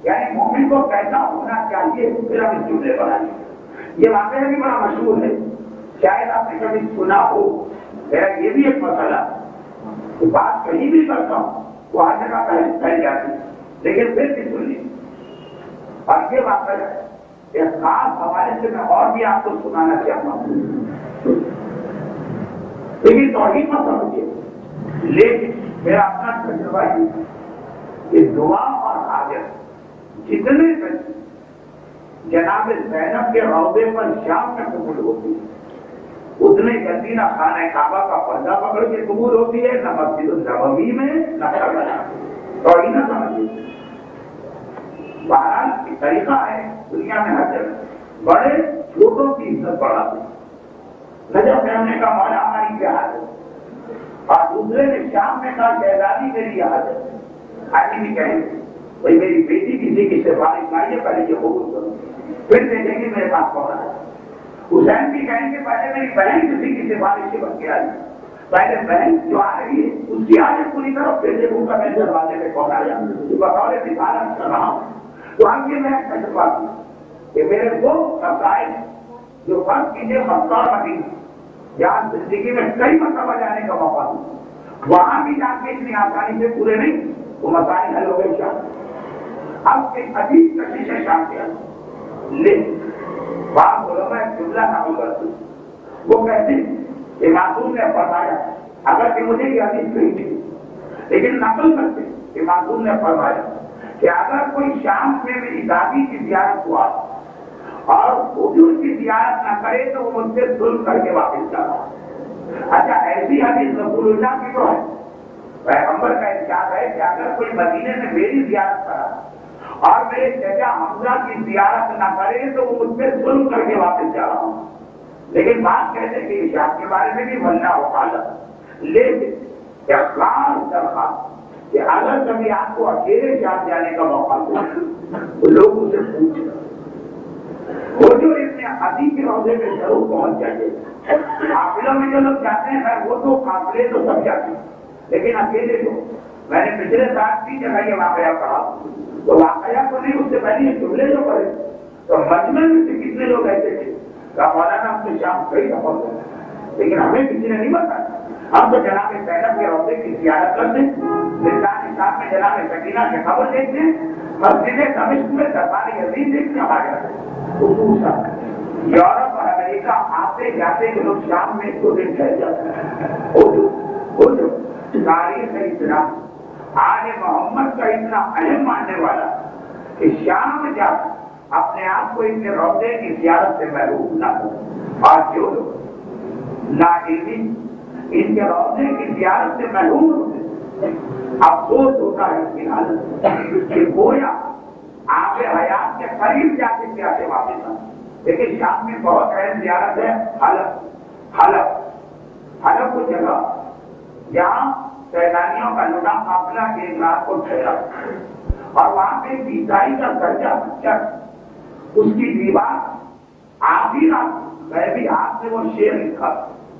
Speaker 2: یعنی مومن کو کیسا ہونا چاہیے پھر ہم اس جملے بنائیں. یہ واقعہ بھی بڑا مشہور ہے, شاید آپ نے کبھی سنا ہو. میرا یہ بھی ایک مسئلہ کہ بات کہیں بھی کرتا ہوں وہ ہر جگہ پھیل جاتی ہے, لیکن پھر بھی سن لی. اور یہ واقعہ ایک خاص حوالے سے میں اور بھی آپ کو سنانا چاہتا ہوں, لیکن توحید مت سمجھیے, لیکن میرا اپنا تجربہ یہ کہ دعا اور حاجت جتنے جناب زینب کے روضے پر شام میں قبول ہوتی ہے اتنے جلدی نہ خانہ کعبہ کا پردہ پکڑ کے قبول ہوتی ہے, نہ مسجد النبوی میں نہ کربلا. توحید نہ سمجھیے. بہرحال طریقہ ہے دنیا میں ہر جگہ بڑے چھوٹوں کی عزت بڑھاتے. نجف میں نے کہا مولا ہماری جہاد ہے, اور دوسرے نے شام میں کہا شہزادی میری یاد ہے. آگے بھی کہیں بھائی میری بیٹی کسی کی سفارش آئی ہے, پہلے یہ قبول کرو, پھر دیکھیں گے میرے پاس کون آیا. حسین بھی کہیں گے پہلے میری بہن کسی کی سفارش سے بن کے آئی, پہلے بہن جو آ رہی ہے اس کی آگے پوری طرف پھر دیکھوں گا میں دروازے پہ کون آیا, بطور رسالت کر رہا ہوں. تو ہم یہ میں تجربہ کہ میرے وہ مسائل جو فرض کیجیے مختار مدینہ جہاں زندگی میں کئی مرتبہ جانے کا موقع دوں وہاں بھی جا کے اتنی آسانی سے پورے نہیں, وہ مسائل حل ہو گئے شاید. اب ایک عجیب کشش ہے شام کے اندر، لیکن بعض علماء جملہ نقل کرتے وہ کہتے ہیں کہ معصوم نے فرمایا، اگر کہ مجھے یہ حدیث نہیں تھی لیکن نقل کرتے کہ معصوم نے فرمایا کہ اگر کوئی شام میں میری دادی کی زیارت ہوا اور حضور کی زیارت نہ کرے تو وہ مجھ سے ظلم کر کے واپس جانا۔ اچھا، ایسی حدیث رسول اللہ کی تو ہے، پیغمبر کا ارشاد ہے کہ اگر کوئی مدینے میں میری زیارت کرا اور میرے چچا حمزہ کی زیارت نہ کرے تو وہ مجھ سے ظلم کر کے واپس جا رہا ہوں۔ لیکن بات کہتے ہیں کہ ارشاد کے بارے میں بھی بننا ہو حالت، لیکن خاص درخواست کہ اگر کبھی آپ کو اکیلے شام جانے کا موقع دو تو لوگوں سے پوچھنا، وہ جو ابن عدی کے روضے میں ضرور پہنچ جائے۔ قافلوں میں جو لوگ جاتے ہیں وہ تو قافلے تو سب جاتے ہیں، لیکن اکیلے لوگ، میں نے پچھلے سال کی جگہ یہ واقعہ پڑھا تو واقعہ کو نہیں، اس سے پہلے یہ جملے جو پڑھے تو مجمع میں سے کتنے لوگ ایسے تھے کہ مولانا ہم تو شام کئی دفعہ ہوتے ہیں لیکن ہمیں کسی نے نہیں بتایا۔ ہم تو جناب زینب کے روضے کی زیارت کرتے ہیں، ملتان صاحب میں جناب سکینہ کی خبر دیکھتے ہیں، مسجد دمشق میں دربار یزید دیکھتے ہیں ہمارے خصوصاً یورپ اور امریکہ آتے جاتے جو لوگ شام میں 2 دن ٹھہر جاتے ہیں۔ اردو تاریخ اسلام آل محمد کا اتنا اہم ماننے والا کہ شام جا اپنے آپ کو ان کے روضے کی زیارت سے محروم نہ ہو، اور جو لوگ لا علمی ان کے روضے کی زیارت سے محروم ہوتے، افسوس ہوتا ہے اس کی حالت کہ گویا آب حیات کے قریب جا کے پیاسے واپس آئے۔ لیکن شام میں بہت اہم زیارت ہے حلب وہ جگہ جہاں سیلانیوں کا لٹا قافلہ ایک رات کو ٹھہرا اور وہاں پہ عیسائی کا درجہ چرچ، اس کی دیوار آدھی رات غیبی ہاتھ سے وہ شعر لکھا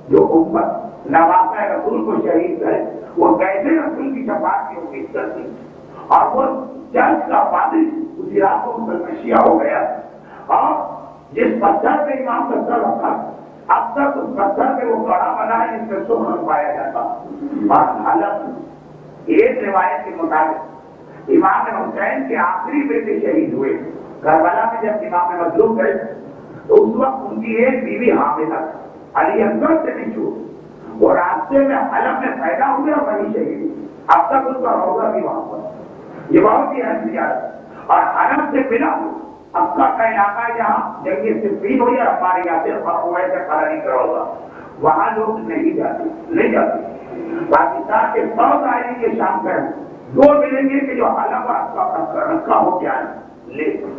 Speaker 2: جو امت نواسہ رسول کو شہید ہے، وہ کیسے رسول کی شفاعت کی امید کرتی، اور وہ چرچ کا پادری اسی رات کو مسلمشیہ ہو گیا، اور جس پتھر پہ امام کا سر رکھا اب تک اس پتھر پہ وہ کڑا بنا ہے جس پہ سخن پایا جاتا۔ اور حالت ایک روایت کے مطابق امام حسین کے آخری بیٹے شہید ہوئے کربلا میں، جب امام مظلوم گئے تو اس وقت ان کی ایک بیوی حاملہ علی اکبر سے بھی چھوٹ، وہ راستے میں حلب میں پیدا ہوئے اور وہیں شہید، اب تک اس کا روضہ بھی وہاں پر۔ یہ بہت ہی اہم زیارت، اور حلب سے ملا اب کا علاقہ ہے جہاں جنگی صفین ہوئی اور ہمارے یہاں سے فرقوائے سے قراری کرا ہوگا، وہاں لوگ نہیں جاتے۔ پاکستان کے 100 دائرے کے شام پر 2 ملیں گے کہ جو حلب اور رکھا ہو کیا ہے، لیکن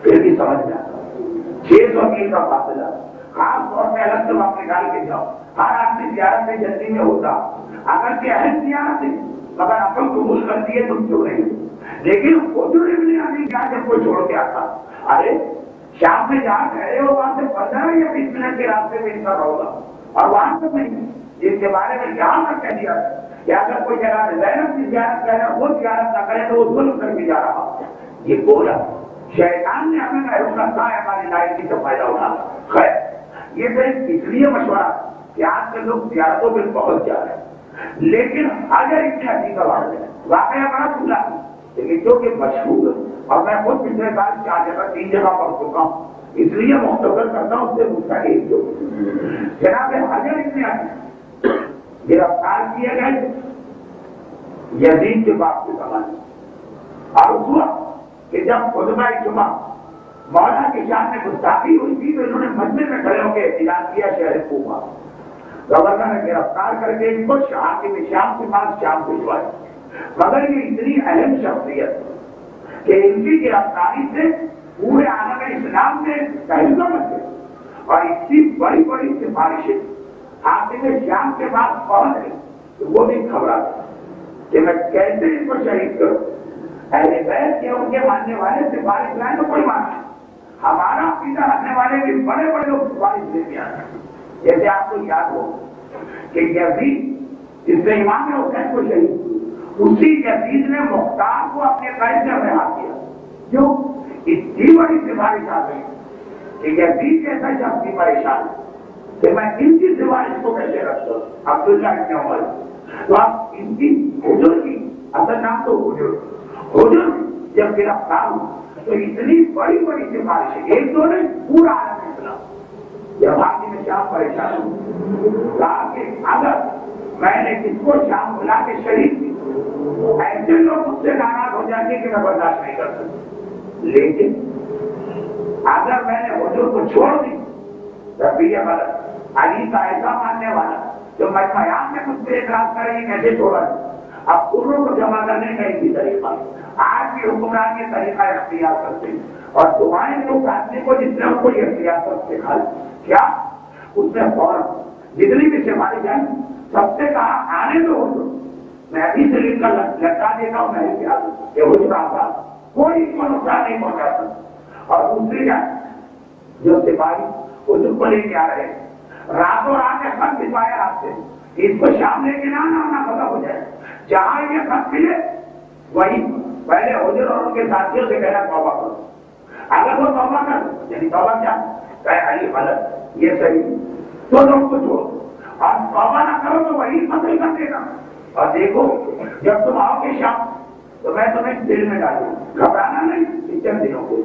Speaker 2: پھر بھی سمجھ میں آتا 600 میل کا فاصلہ، خاص طور پہ الگ سے وقت نکال کے جاؤ، ہر آدمی زیارت سے جلدی میں ہوتا، اگر کہ اہم زیارت ہے مگر عقل قبول کرتی ہے تم کیوں نہیں؟ لیکن حضور ابن عدی کیا جب کوئی چھوڑ کے آتا، ارے شام میں جہاں ٹھہرے ہو وہاں سے 15 یا 20 منٹ کے راستے میں ان کا ہوگا، اور وہاں تک نہیں، جس کے بارے میں یہاں تک کہہ دیا کہ اگر کوئی جناب زینب کی زیارت کرے وہ زیارت نہ کرے تو وہ ظلم کر کے جا رہا۔ یہ بولا شیطان نے ہمیں محروم رکھا ہے ہماری لائف کا فائدہ اٹھا۔ خیر، یہ صرف اس لیے مشورہ کہ آج کے لوگ زیارتوں پہ پہنچ جا رہے ہیں، لیکن اگر اتنی عجیب واقعہ بڑا کھلا ہے، لیکن جو کہ مشہور ہے اور میں خود پچھلے سال 4 جگہ 3 جگہ پڑھ چکا ہوں، اس لیے مختصر کرتا ہوں، اس سے مستقل جو جناب حجر ابن عدی گرفتار کیے گئے یزید کے باپ کے زمانے، اور اس وقت کہ جب خطبہ جمعہ مولا کی شان میں گستاخی ہوئی تھی تو انہوں نے مسجد میں کھڑے ہو کے احتجاج کیا شہر کوفہ، گورنر نے گرفتار کر کے ان کو حاکم شام کے پاس شام بھجوائی، مگر یہ اتنی اہم شخصیت کہ ان کی گرفتاری سے پورے عالم اسلام میں تہلکہ مچ گئی، اور اتنی بڑی بڑی سفارشیں حاکم شام کے پاس پہنچ گئی کہ وہ بھی گھبرا گئے کہ میں کیسے ان کو شہید کروں۔ اہل بیت یا ان کے ماننے والے سفارش لائیں تو کوئی مانے، ہمارا عقیدہ رکھنے والے بھی بڑے بڑے لوگ سفارش دیتے ہیں۔ جیسے آپ کو یاد ہو کہ یزید جس نے امام حسین کو شہید، اسی یزید نے مختار کو اپنے قید سے رہا کیا، کیوں؟ اتنی بڑی سفارش آ گئی کہ یزید جیسا شخص بھی پریشان کہ میں ان کی سفارش کو کیسے رکھتا ہوں۔ عبداللہ ابن عمر تو آپ ان کی حجر کی اصل نام تو حجر جب گرفتار ہوں تو اتنی بڑی بڑی سفارشیں، ایک دو نہیں، پورا عالم اسلام جب آپ میں شام پریشان ہوں، کہا کہ اگر میں نے کس کو شام بلا کے شہید کی، ایسے لوگ مجھ سے ناراض ہو جائیں گے کہ میں برداشت نہیں کر سکتا، لیکن اگر میں نے حضور کو چھوڑ دی تب یہ غلط، علی کا ایسا ماننے والا جو میں قیام میں مجھ سے اعتراض کرے گی کیسے چھوڑا ہے؟ اب پوروں کو جمع کرنے کا ایک ہی طریقہ، آج بھی حکمران یہ طریقہ اختیار کرتے ہیں، اور دعائیں جو فیصلے کو جس نے ان کو یہ اختیار کر سکھا کیا اس نے فوراً جتنی بھی سفارش جائیں سب سے کہا آنے دو حضور، میں ابھی سے لکھ کر لٹا دیتا ہوں، میں کیا کہ حضور آباد کوئی اس کو نقصان نہیں پہنچا سکتا۔ اور دوسری جانب جو سپاہی حضور کو لے کے آ رہے ہیں، راتوں رات خط بھجوایا آپ سے، اس کو شام لے کے نہ آنا ختم ہو جائے، جہاں یہ خط ملے وہی پہلے حضور اور ان کے ساتھیوں سے کہنا توبہ کرو، اگر وہ توبہ کر یعنی توبہ کیا کہ علی غلط یہ صحیح تو لوگ کو چھوڑو، اور توبہ نہ کرو تو وہی قتل کر دے گا، اور دیکھو جب تم آؤ گے شام تو میں تمہیں دل میں ڈالوں، گھبرانا نہیں چند دنوں کو،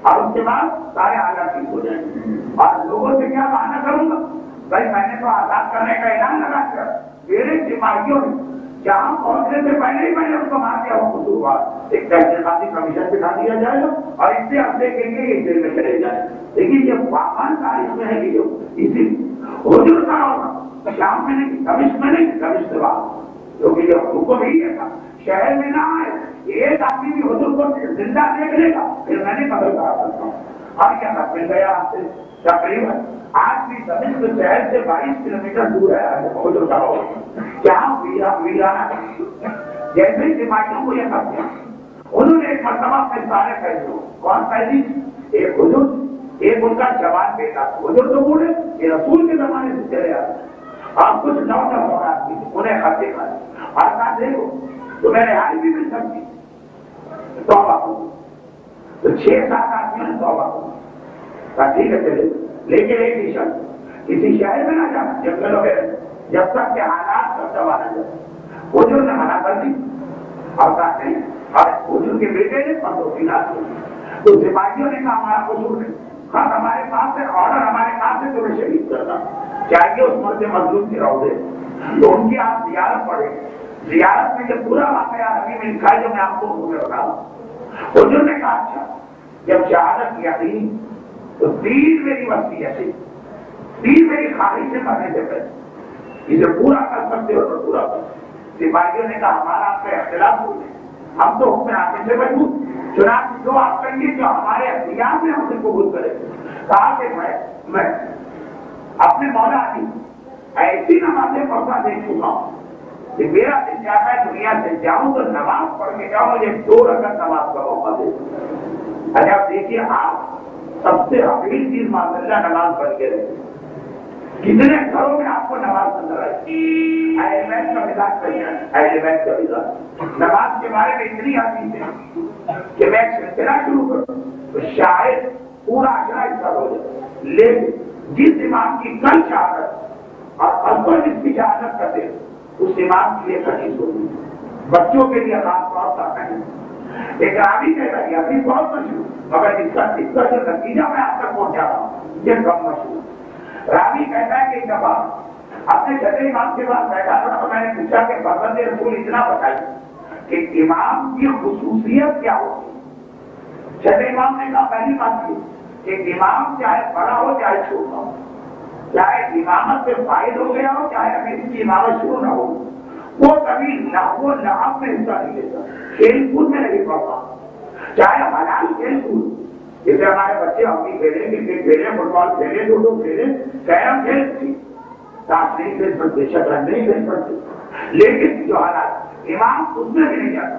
Speaker 2: اور اس کے بعد سارے حالات ٹھیک ہو جائیں گے، اور لوگوں سے کیا بہانہ کروں گا، بھائی میں نے تو آزاد کرنے کا اعلان لگا کر میرے سپاہیوں نے جہاں پہنچنے سے پہلے ہی میں نے اس کو مار دیا، وہ قصوروار ایک تحقیقاتی کمیشن بٹھا دیا جائے گا اور اس سے ہفتے کے لیے یہ جیل میں چلے جائے۔ لیکن یہ پاکستان تاریخ میں ہے کہ جو اسی حضور کا ہوگا شام میں نہیں، دمشق میں نہیں، دمشق سے باہر، کیونکہ یہ حکم ہی ہے تھا شہر میں نہ آئے، ایک آدمی بھی حضور کو زندہ دیکھ لے گا پھر میں نے قتل کرا سکتا ہوں۔ اور کیا تھا مل گیا آپ سے تقریباً آج بھی دمشق شہر سے 22 کلومیٹر دور ہے حضور کا ہوگا، جہاں ویرانہ جیسے ہی سپاہیوں کو یہ کر دیا، انہوں نے ایک مرتبہ اپنے سارے فیصلوں کون فیصلی، ایک حضور ایک ان کا جوان بیٹا، حضور تو بوڑھے یہ رسول کے زمانے سے چلے آتے، اور کچھ نوجوان آدمی انہیں خط دکھا اور کہا دیکھو تمہیں رہائی بھی مل سکتی، توبہ کرو، تو 6-7 آدمیوں نے توبہ کرو، کہا ٹھیک ہے چلے، لیکن ایک ہی شرط کسی شہر میں نہ جانا جب تک کہ حالات کا سوال نہ جائے۔ حضور نے منع کر دی اور کہا نہیں، اور حضور کے بیٹے نے پردوسی نہ کی، تو سپاہیوں نے کہا ہمارا قصور نہیں، خط ہمارے پاس ہے، آرڈر ہمارے پاس ہے، تمہیں شہید کرنا چاہیے اس مرد مظلوم کی روضے، تو ان کی آپ زیارت پڑھیں، زیارت میں یہ پورا واقعہ ابھی میں لکھا ہے جو میں آپ کو میں بتا رہا ہوں۔ حضور نے کہا اچھا جب شہادت یقین تو 3 میری وصیت ہے، 3 میری خواہش سے مرنے سے پہلے اسے پورا کر سکتے ہو تو پورا کر۔ سپاہیوں نے کہا ہمارا آپ کا اختلاف ہو جائے، ہم تو حکم آگے سے مجبور، چنانچہ جو آپ کہیں جو ہمارے اختیار میں ہم سے قبول کرے، کہا کہ میں اپنے مولا علی ایسی نمازیں پڑھتا دیکھ چکا ہوں کہ میرا دل چاہتا ہے دنیا سے جاؤں تو نماز پڑھ کے جاؤں، یہ 2 رکعت نماز کا موقع دے۔ اچھا آپ دیکھیے آپ سب سے حقیقی چیز معاملہ نماز پڑھ کے رہے، کتنے گھروں میں آپ کو نماز نظر آئی، اہل بیت کا مزاج کہیں اہل بیت کا مزاج نماز کے بارے میں اتنی حدیث ہے کہ میں سلسلہ شروع کروں تو شاید پورا اجرا اس کا ہو جائے، لیکن جس امام کی کل شہادت اور ازور جس کی شہادت کرتے اس امام کے لیے حدیث ہوگی، بچوں کے لیے خاص طور پر نہیں۔ ایک راوی کہتا ہے ابھی بہت مشہور، مگر اس کا جو نتیجہ میں آپ تک پہنچا رہا ہوں یہ کم مشہور۔ راوی کہتا ہے کہ ایک دفعہ اپنے چھٹے امام کے پاس بیٹھا تھا تو میں نے پوچھا کہ فرزند رسول اتنا بتائیے کہ امام کی خصوصیت کیا ہوتی ہے؟ چھٹے امام نے کہا پہلی بات یہ کہ امام چاہے بڑا ہو چاہے چھوٹا ہو، چاہے امامت سے فائد ہو گیا ہو چاہے ابھی اس کی امامت شروع نہ ہو، وہ کبھی لہو لعب میں حصہ نہیں لیتا، کھیل کود میں نہیں پڑتا، چاہے حلال کھیل کود جیسے ہمارے بچے ہاکی کھیلے، کرکٹ کھیلے، فٹ بال کھیلے، لوڈو کھیلے، کیرم کھیل تاش نہیں کھیل سکتے، شطرنج نہیں کھیل سکتے، لیکن جو حالات امام اس میں بھی نہیں جاتا،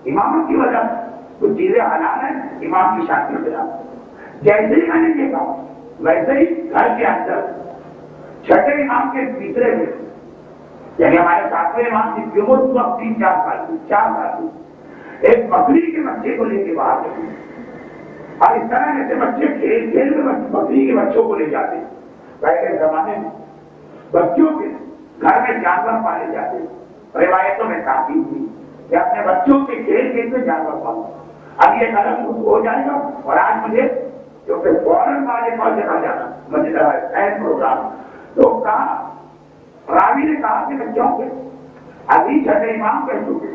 Speaker 2: امامت کی وجہ سے کچھ چیزیں حلال ہیں، امام کی شان کے خلاف۔ جیسے ہی میں نے یہ کہا ویسے ہی گھر کے اندر چھٹے امام کے تیسرے میں یعنی ہمارے 7ویں امام کی عمر اس وقت 3-4 سال کی ایک بکری کے بچے کو لے کے باہر گئے، اور اس طرح جیسے بچے کھیل کھیل میں بکری کے بچوں کو لے جاتے ہیں۔ پہلے زمانے میں بچوں کے گھر میں جانور پالے جاتے، روایتوں میں تاکید ہوئی کہ اپنے بچوں کے کھیل کھیل میں جانور پالو، اب یہ قلم ہو جائے گا اور آج مجھے جو کہ فوراً والے کال چلا جانا مجھے پروگرام تو کہا راوی نے کہا کہ بچوں کے ابھی چھٹے امام کہہ چکے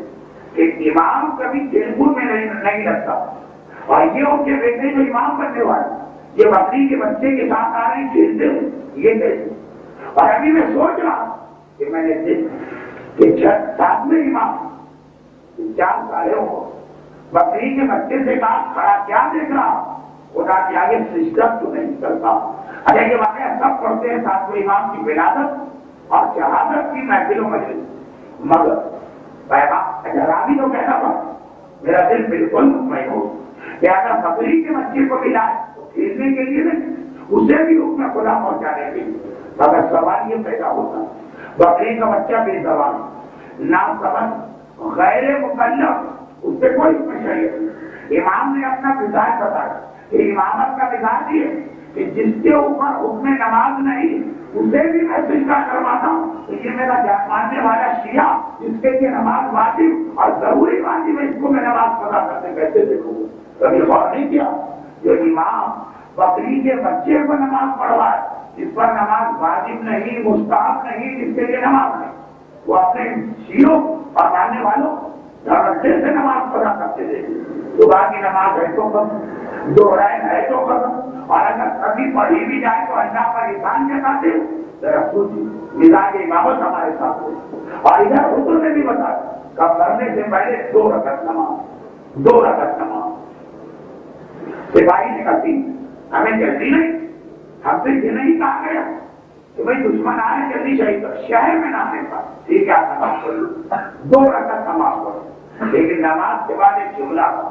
Speaker 2: کہ امام کبھی کھیل کود میں نہیں لگتا اور یہ ان کے بیٹے جو امام بننے والے یہ بکری کے بچے کے ساتھ آ رہے ہیں کھیلتے ہوئے یہ کیسے. اور ابھی میں سوچ رہا کہ میں نے دیکھا کہ ساتھ میں امام 4 سالوں کو بکری کے بچے سے کہا کھڑا کیا دیکھ رہا خدا کے آگے سسٹم تو نہیں کرتا. اچھا یہ واقعہ سب پڑھتے ہیں ساتھ میں امام کی ولادت اور شہادت کی محفلوں میں مگر راوی تو کہنا پڑا میرا دل بالکل مطمئن ہو کہ اگر بکری کے بچے کو ملا تو کھیلنے کے لیے نہیں اسے بھی حکم خدا پہنچانے کے لیے. مگر سوال یہ پیدا ہوتا بکری کا بچہ بے زبان نہ سمجھ غیر مکلف اس سے کوئی شریعت. امام نے اپنا مزاج بتایا کہ امامت کا مزاج یہ کہ جس کے اوپر حکم نماز نہیں اسے بھی میں سجدہ کرواتا ہوں. تو یہ میرا ماننے والا شیعہ جس کے لیے نماز واجب اور ضروری واجب ہے اس کو میں نماز پڑھا کرتے کیسے دیکھوں کبھی غور نہیں کیا. جو امام بکری کے بچے کو نماز پڑھوائے جس پر نماز واجب نہیں مستحب نہیں جس کے لیے نماز نہیں وہ اپنے شیعوں اور ماننے والوں دھڑے سے نماز پڑھا کرتے تھے. صبح کی نماز ہے تو کم 2 رائن ہے تو کم اور اگر کبھی پڑھی بھی جائے تو اللہ پر احسان جتاتے ذرا سوچیے مزاج امامت ہمارے ساتھ ہو. اور ادھر حضور نے بھی بتایا کب کرنے سے پہلے 2 رکعت نماز سپاہی نے کہتی ہمیں جلدی نہیں ہم سے یہ نہیں کہا گیا کہ بھائی دشمن آئے جلدی شہید کر شہر میں نہ آنے کا ٹھیک ہے آپ نماز پڑھ 2 رکعت نماز پڑھو. لیکن نماز کے بعد ایک جملہ تھا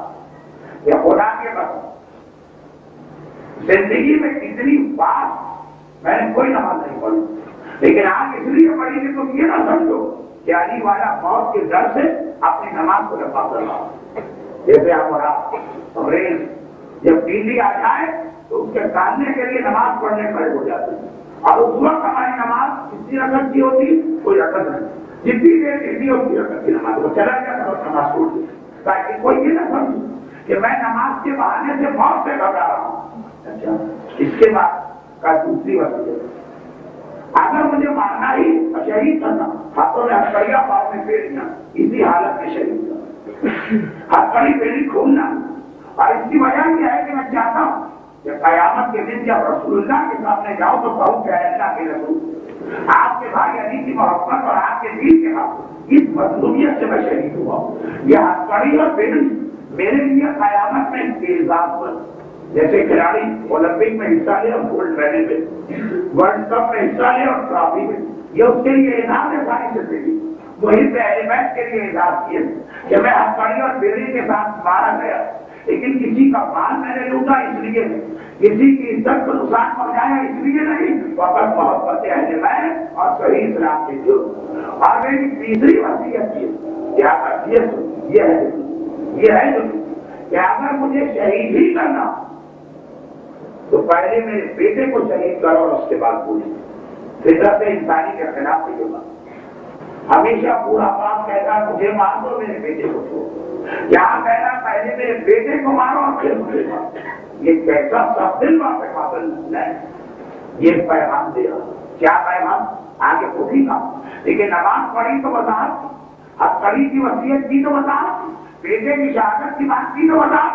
Speaker 2: کہ خدا کے قسم زندگی میں اتنی بار میں نے کوئی نماز نہیں پڑھی لیکن آج اس لیے پڑھی کہ تم یہ نہ سمجھو کہ علی والا موت کے ڈر سے اپنی نماز کو لمبا کر رہا. جیسے ہمارا ریل جب بجلی آ جائے تو اس کے ڈالنے کے لیے نماز پڑھنے کھڑے ہو جاتے ہیں اور اس وقت ہماری نماز کتنی رکعت کی ہوتی کوئی رکعت نہیں جتنی دیر کتنی ہوتی رکعت کی نماز وہ چلا جاتا اور نماز چھوڑ دی تاکہ کوئی یہ نہ سمجھے کہ میں نماز کے بہانے سے موت سے گھبرا رہا ہوں. اچھا اس کے بعد کا دوسری وجہ اگر مجھے مارنا ہی شہید کرنا ہاتھوں میں ہتھکڑیاں پاؤں میں پھیرنا اسی حالت میں شہید کرنا ہتھکڑی پھیری کھولنا. اور اس کی وجہ یہ ہے کہ میں چاہتا ہوں کہ قیامت کے دن جب رسول اللہ کے سامنے جاؤ تو کہوں کہ اللہ کے رسول آپ کے بھائی علی کی محبت اور آپ کے دین کے حق اس مظلومیت سے میں شہید ہوا. یہ ہتھکڑی اور پھیری میرے لیے قیامت میں اعزاز پر جیسے کھلاڑی اولمپک میں حصہ لے اور گولڈ میڈل میں ورلڈ کپ میں حصہ لے اور ٹرافی میں یہ اس کے لیے اعزاز ہے ساری زندگی. وہی پہلے میچ کے لیے اعزاز کیے کہ میں ہتھکڑی اور پھیری کے ساتھ مارا گیا لیکن کسی کا مال میں نے لوٹا اس لیے نہیں کسی کی عزت کو نقصان پہنچایا اس لیے نہیں فقط محبت اہل بیت اور صحیح اسلام کے جرم. اور میری تیسری وصیت کیا یہ ہے جو کہ اگر مجھے شہید ہی کرنا تو پہلے میرے بیٹے کو شہید کرو اور اس کے بعد پوچھیں. فطرت انسانی کے خلاف نہیں ہوگا. ہمیشہ پورا باپ کہتا مجھے مار دو میرے بیٹے کو چھوڑو. یہاں کہنا پہلے میرے بیٹے کو مارو اور پھر مجھے مارو. یہ کیسا سب دل واپے قابل نہیں. یہ پیغام دیا کیا پیغام آگے پوچھی تھا لیکن نماز پڑھی تو بتا ہتھکڑی کی وصیت کی تو بتا بیٹے کی شہادت کی بات کی تو بتا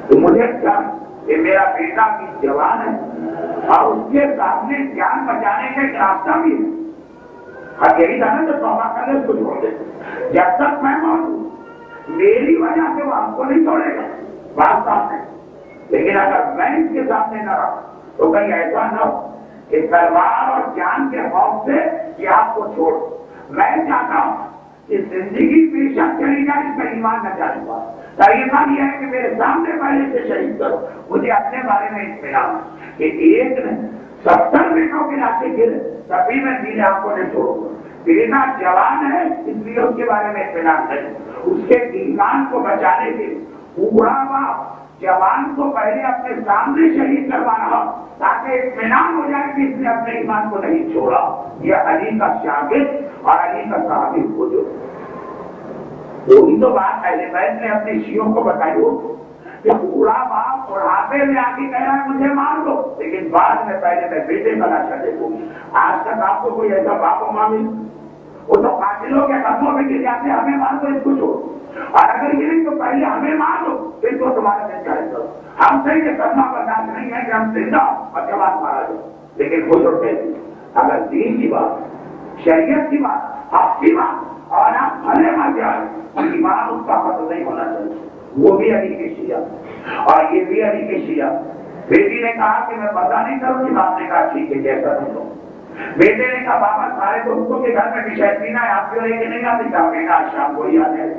Speaker 2: تو مجھے کیا کہ میرا بیٹا بھی جوان ہے اور اس کے سامنے جان بچانے کا ایک راستہ بھی ہے. اب یہی تھا نا جو توبہ کرنے اس کو چھوڑ دے. جب تک میں موجود میری وجہ سے وہ ہم کو نہیں چھوڑے گا بات صاف ہے. لیکن اگر میں اس کے سامنے نہ رہا تو کہیں ایسا نہ ہو کہ تلوار اور جان کے خوف سے یہ آپ کو چھوڑ. میں چاہتا ہوں کہ زندگی بے شک چلی جائے اس کا ایمان نہ جانے پا. طریقہ یہ ہے کہ میرے سامنے پہلے سے شہید کرو. مجھے اپنے بارے میں اطمینان کہ ایک نے 70 بیٹوں کے راستے گرے تبھی میں دین آپ کو نہیں چھوڑوں گا. بیٹا جوان ہے اس لیے اس کے بارے میں اطمینان ہے. اس کے ایمان کو بچانے کے پورا باپ جوان کو پہلے اپنے سامنے شہید کروا رہا تاکہ اطمینان ہو جائے کہ اس نے اپنے ایمان کو نہیں چھوڑا. یہ علی کا شاگرد اور علی کا صحابی ہو جو وہی تو بات اہل بیت نے اپنے شیعوں کو بتائی ہو کہ بوڑھا باپ بڑھاپے میں آ کے کہہ رہا ہے مجھے مار دو، لیکن بعد میں پہلے میں بیٹے کا لاشا دیکھوں. آج تک آپ کو کوئی ایسا باپ و ماں مل؟ وہ تو قاتلوں کے قدموں میں گر جاتے ہیں، ہمیں مار دو اس کو چھوڑ، اور اگر یہ نہیں تو پہلے ہمیں مار دو پھر تو تمہارا دن جائے گا. ہم سے یہ صدمہ برداشت نہیں ہے کہ ہم زندہ اور جواب مارا جائے. لیکن وہ جو کہتے اگر دین کی بات، شریعت کی بات، حق کی بات اور آپ بھلے مر جائے، ایمان اس کا قتل نہیں ہونا چاہیے. وہ بھی علی کے شیعہ اور یہ بھی علی کے شیعہ. بیٹی نے کہا کہ میں پتہ نہیں کروں گی، باپ نے کہا ٹھیک ہے جیسا تم لو. بیٹے نے کہا بابا سارے دوستوں کے گھر میں بھی شاید پینا ہے، آپ کیوں لے کے نہیں آتے؟ کہا بیٹا شام کو ہی آ جائے.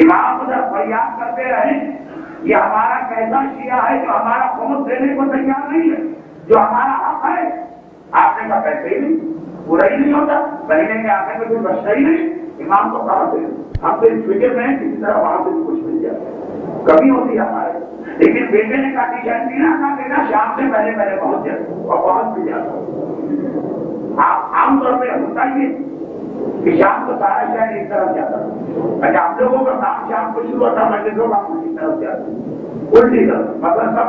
Speaker 2: امام ادھر فریاد کرتے رہے یہ ہمارا کیسا شیعہ ہے جو ہمارا خمس دینے کو تیار نہیں ہے، جو ہمارا حق ہے. آپ نے کہا پیسے ہی نہیں، پورا ہی نہیں ہوتا، مہینے کے آخر میں کوئی بچتا ہی نہیں. امام کو کہا سے ہم تو اس فکر میں کسی طرح وہاں سے بھی کچھ مل جائے، کمی ہوتی ہے ہمارے. لیکن بیٹے نے کہا ٹیچر پینا کا بیٹا شام سے پہلے پہنچ جائے اور پہنچ بھی جاتا. آپ عام طور پہ ہوتا ہی کہ شام کو سارا شہر ایک طرف جاتا. اچھا ہم لوگوں کا کام شام کو شروع ہوتا، مسجدوں کا اسی طرف جاتا، الٹی طرف. مطلب سب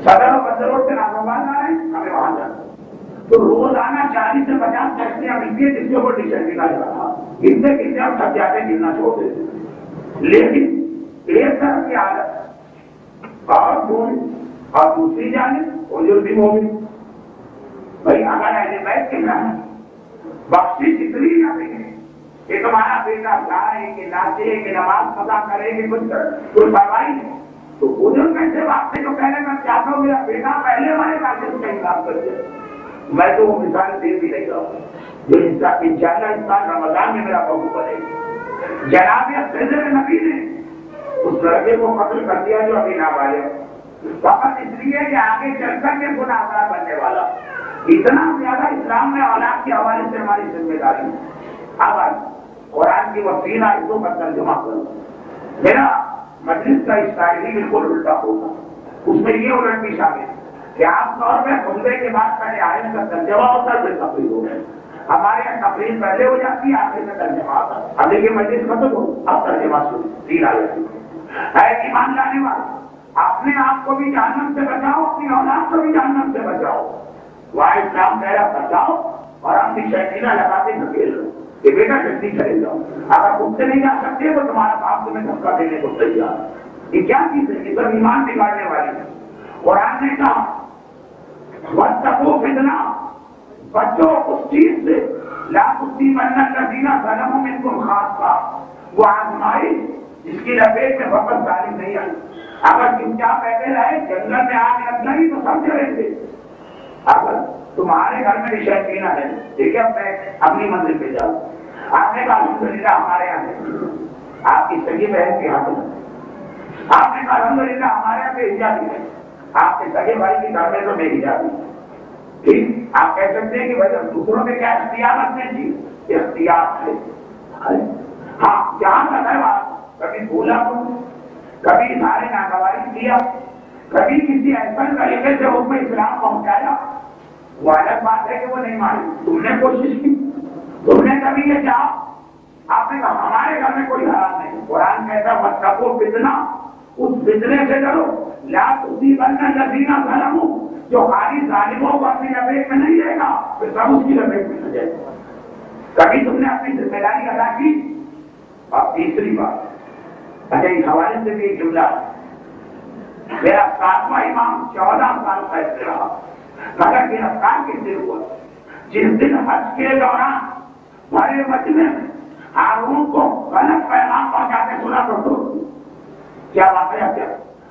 Speaker 2: صدر اور بندر روڈ سے ناگوان آ رہے ہیں، ہمیں وہاں جانا. تو روزانہ 40 سے 50 ٹیکسیاں ملتی ہیں جس کے اوپر ٹیشن نکلا جاتا. گرتے گرتے ہم تھک جاتے گرنا چھوڑ دیتے. لیکن ایک طرف کی عادت اور دوسری جانب حضور بھی مومن. بھائی اگر اہل بیت کے نام بخشش اتنی نہ ملے کہ تمہارا بیٹا گائے کہ ناچے کہ نماز قضا کرے کہ کچھ کوئی پرواہ نہیں، تو بزرگ ایسے بات سے جو کہنے میں چاہتا ہوں میرا بیٹا پہلے ہمارے پاس اس کا انکار کر دیا. میں تو وہ مثال دے بھی نہیں رہا جو انشاءاللہ انسان رمضان میں میرا بہو بنے. جناب سیدنا نبی نے اس لڑکے کو قتل کر دیا جو ابھی نابالغ، فقط اس لیے کہ آگے چل کر کے گنہگار بننے والا. اتنا زیادہ اسلام میں اولاد کے حوالے سے ہماری ذمہ داری ہے. اب قرآن کی وہ 3 آیتوں کا ترجمہ کروں. میرا مجلس کا اسٹائل ہی بالکل الٹا ہوگا. اس میں یہ الٹ بھی شامل ہے کہ عام طور پہ خطبے کے بعد پہلے آیت کا ترجمہ ہوتا ہے پھر تقریر ہوگا. ہمارے یہاں تقریر پہلے ہو جاتی ہے آخر میں ترجمہ آتا ہے. اب دیکھیے مجلس ختم ہو اب ترجمہ سنو. 3 آیت ہے ایمان لانے والے اپنے آپ کو بھی جہنم سے بچاؤ، اپنی اولاد کو بھی جہنم سے بچاؤ. وہاں اسلام کہہ رہا بچاؤ اور اپنی شیطینہ لگاتے دھکیل رہو کہ بیٹا جلدی چلے جاؤ. اگر خود سے نہیں جا سکتے تو تمہارا باپ تمہیں دھکا دینے کو تیار. یہ کیا چیز ہے؟ یہ سب ایمان بگاڑنے والی ہے. قرآن نے کہا واتقوا فتنہ، بچو اس چیز سے لا تصیبن الذین ظلموا منکم خاصہ، وہ آزمائش جس کی لپیٹ میں فقط ظالم نہیں آئی. اگر چپچاپ بیٹھے رہے جنگل میں آگ لگ گئی تو سب جلیں گے. اگر تمہارے گھر میں بھی شیطین ہے ٹھیک ہے میں اپنی منزل پہ جاؤں. آپ نے کہا الحمدللہ ہمارے یہاں ہے، آپ کی سگی بہن کے ہاتھ میں. آپ نے کہا الحمدللہ ہمارے یہاں پہ حجابی ہے، آپ کے سگے بھائی کی گھر میں تو بے حجابی. ٹھیک آپ کہہ سکتے ہیں کہ بھائی دوسروں میں کیا اختیار رکھتے ہیں؟ جی اختیار ہے. ہاں جہاں تک ہے بات کبھی بھولا کو، کبھی سارے ناگواری کیا، کبھی کسی ایسا طریقے سے اس میں اسلام پہنچایا، وہ الگ بات ہے کہ وہ نہیں مانی. تم نے کوشش کی، تم نے کبھی یہ چاہا، آپ نے کہا ہمارے گھر میں کوئی حرام نہیں. قرآن کہتا ہے واتقوا فتنہ، اس فتنے سے ڈرو لا تصیبن الذین ظلموا، جو خالی ظالموں کو اپنی لپیٹ میں نہیں لے گا پھر سب اس کی لپیٹ میں آ جائے. کبھی تم نے اپنی ذمہ داری ادا کی. اور تیسری بات اچھا اس حوالے سے بھی ایک جملہ ہے. میرا 7واں امام 14 سال قید رہا مگر گرفتار کس دن ہوا؟ جس دن حج کے دوران بڑے مجمع میں ہارون کو غلط پیغام پہنچا کے سنا تو کیا واقعہ کیا؟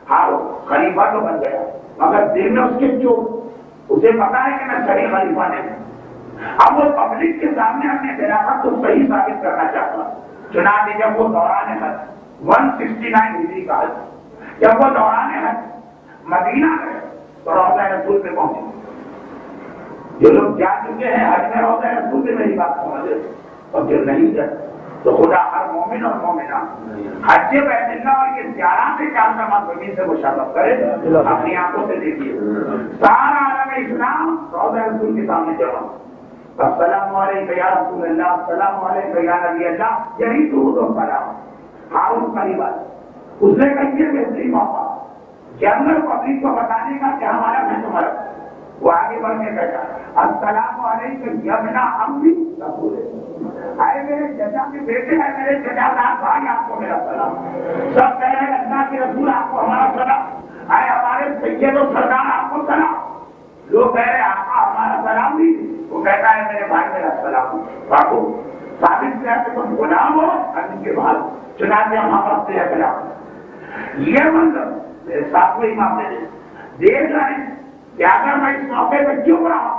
Speaker 2: ہارون خلیفہ تو بن گیا مگر دل میں اس کے چوٹ، اسے پتا ہے کہ میں صحیح خلیفہ نہیں. اب وہ پبلک کے سامنے اپنے خلافت کو صحیح ثابت کرنا چاہتا. چنانچہ جب وہ دوران حج 169 ہجری کا حج، جب وہ دوران حج مدینہ گئے تو روضہ رسول پہ پہنچے. جو لوگ جا چکے ہیں حج میں روضہ رسول پہ میری بات سمجھے، اور جو نہیں جائے تو خدا ہر مومن اور مومنہ حج بیت اللہ اور یہ 11 سے 4 زمین سے مشرف کرے. اپنی آنکھوں سے دیکھیے سارا عالم اسلام روضہ رسول کے سامنے جمع. السلام علیکم یا رسول اللہ، السلام علیکم یا نبی اللہ، یہی درود و سلام ہارون کا لباس. اس نے کہا یہ بہترین موقع جنرل پبلک کو بتانے کا کہ ہمارا میں تمہارا. وہ آگے بڑھ کے کہتا السلام علیکم یبنا عمی رسول اللہ، اے میرے چچا کے بیٹے ہیں، میرے چچا دار بھائی، آپ کو میرا سلام. سب کہہ رہے ہیں اللہ کے رسول آپ کو ہمارا سلام، اے ہمارے سید و سردار آپ کو سلام. لوگ کہہ رہے آقا ہمارا سلام نہیں. وہ کہتا ہے میرے بھائی میرا سلام. بابو ثابت کیا کہ تم غلام ہو اور ان کے بعد چنانچہ ہم ہمارے ہیں غلام. یہ منظر میرے ساتویں امام نے دیکھ رہے ہیں کہ اگر میں اس موقع پہ چپ رہا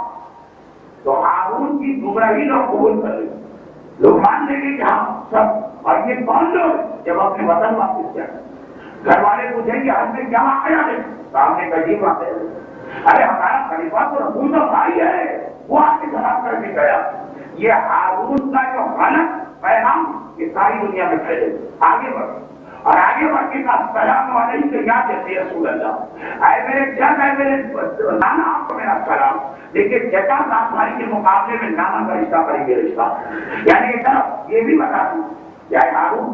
Speaker 2: تو ہارون کی گمراہی لوگ قبول کر لیں، لوگ مان لیں گے کہ ہم سب. اور یہ کون لوگ جب اپنے وطن واپس جائیں گھر والے پوچھیں گے ہم نے کیا واقعہ ہے تو ہم نے عجیب واقعہ ہے. ارے ہمارا خلیفہ تو رسول کا بھائی ہے، وہ آپ کے خلاف کر کے گیا. یہ ہارون کا جو غلط پیغام یہ ساری دنیا میں پھیلے. آگے بڑھ اور آگے بڑھ کے کہا السلام علیکم یا رسول اللہ، اے میرے جد ہے میرے نانا آپ کو میرا سلام. لیکن چچا صاحب بھائی کے مقابلے میں نانا کا رشتہ کریں گے رشتہ. یعنی ایک طرف یہ بھی بتا دوں کیا ہارون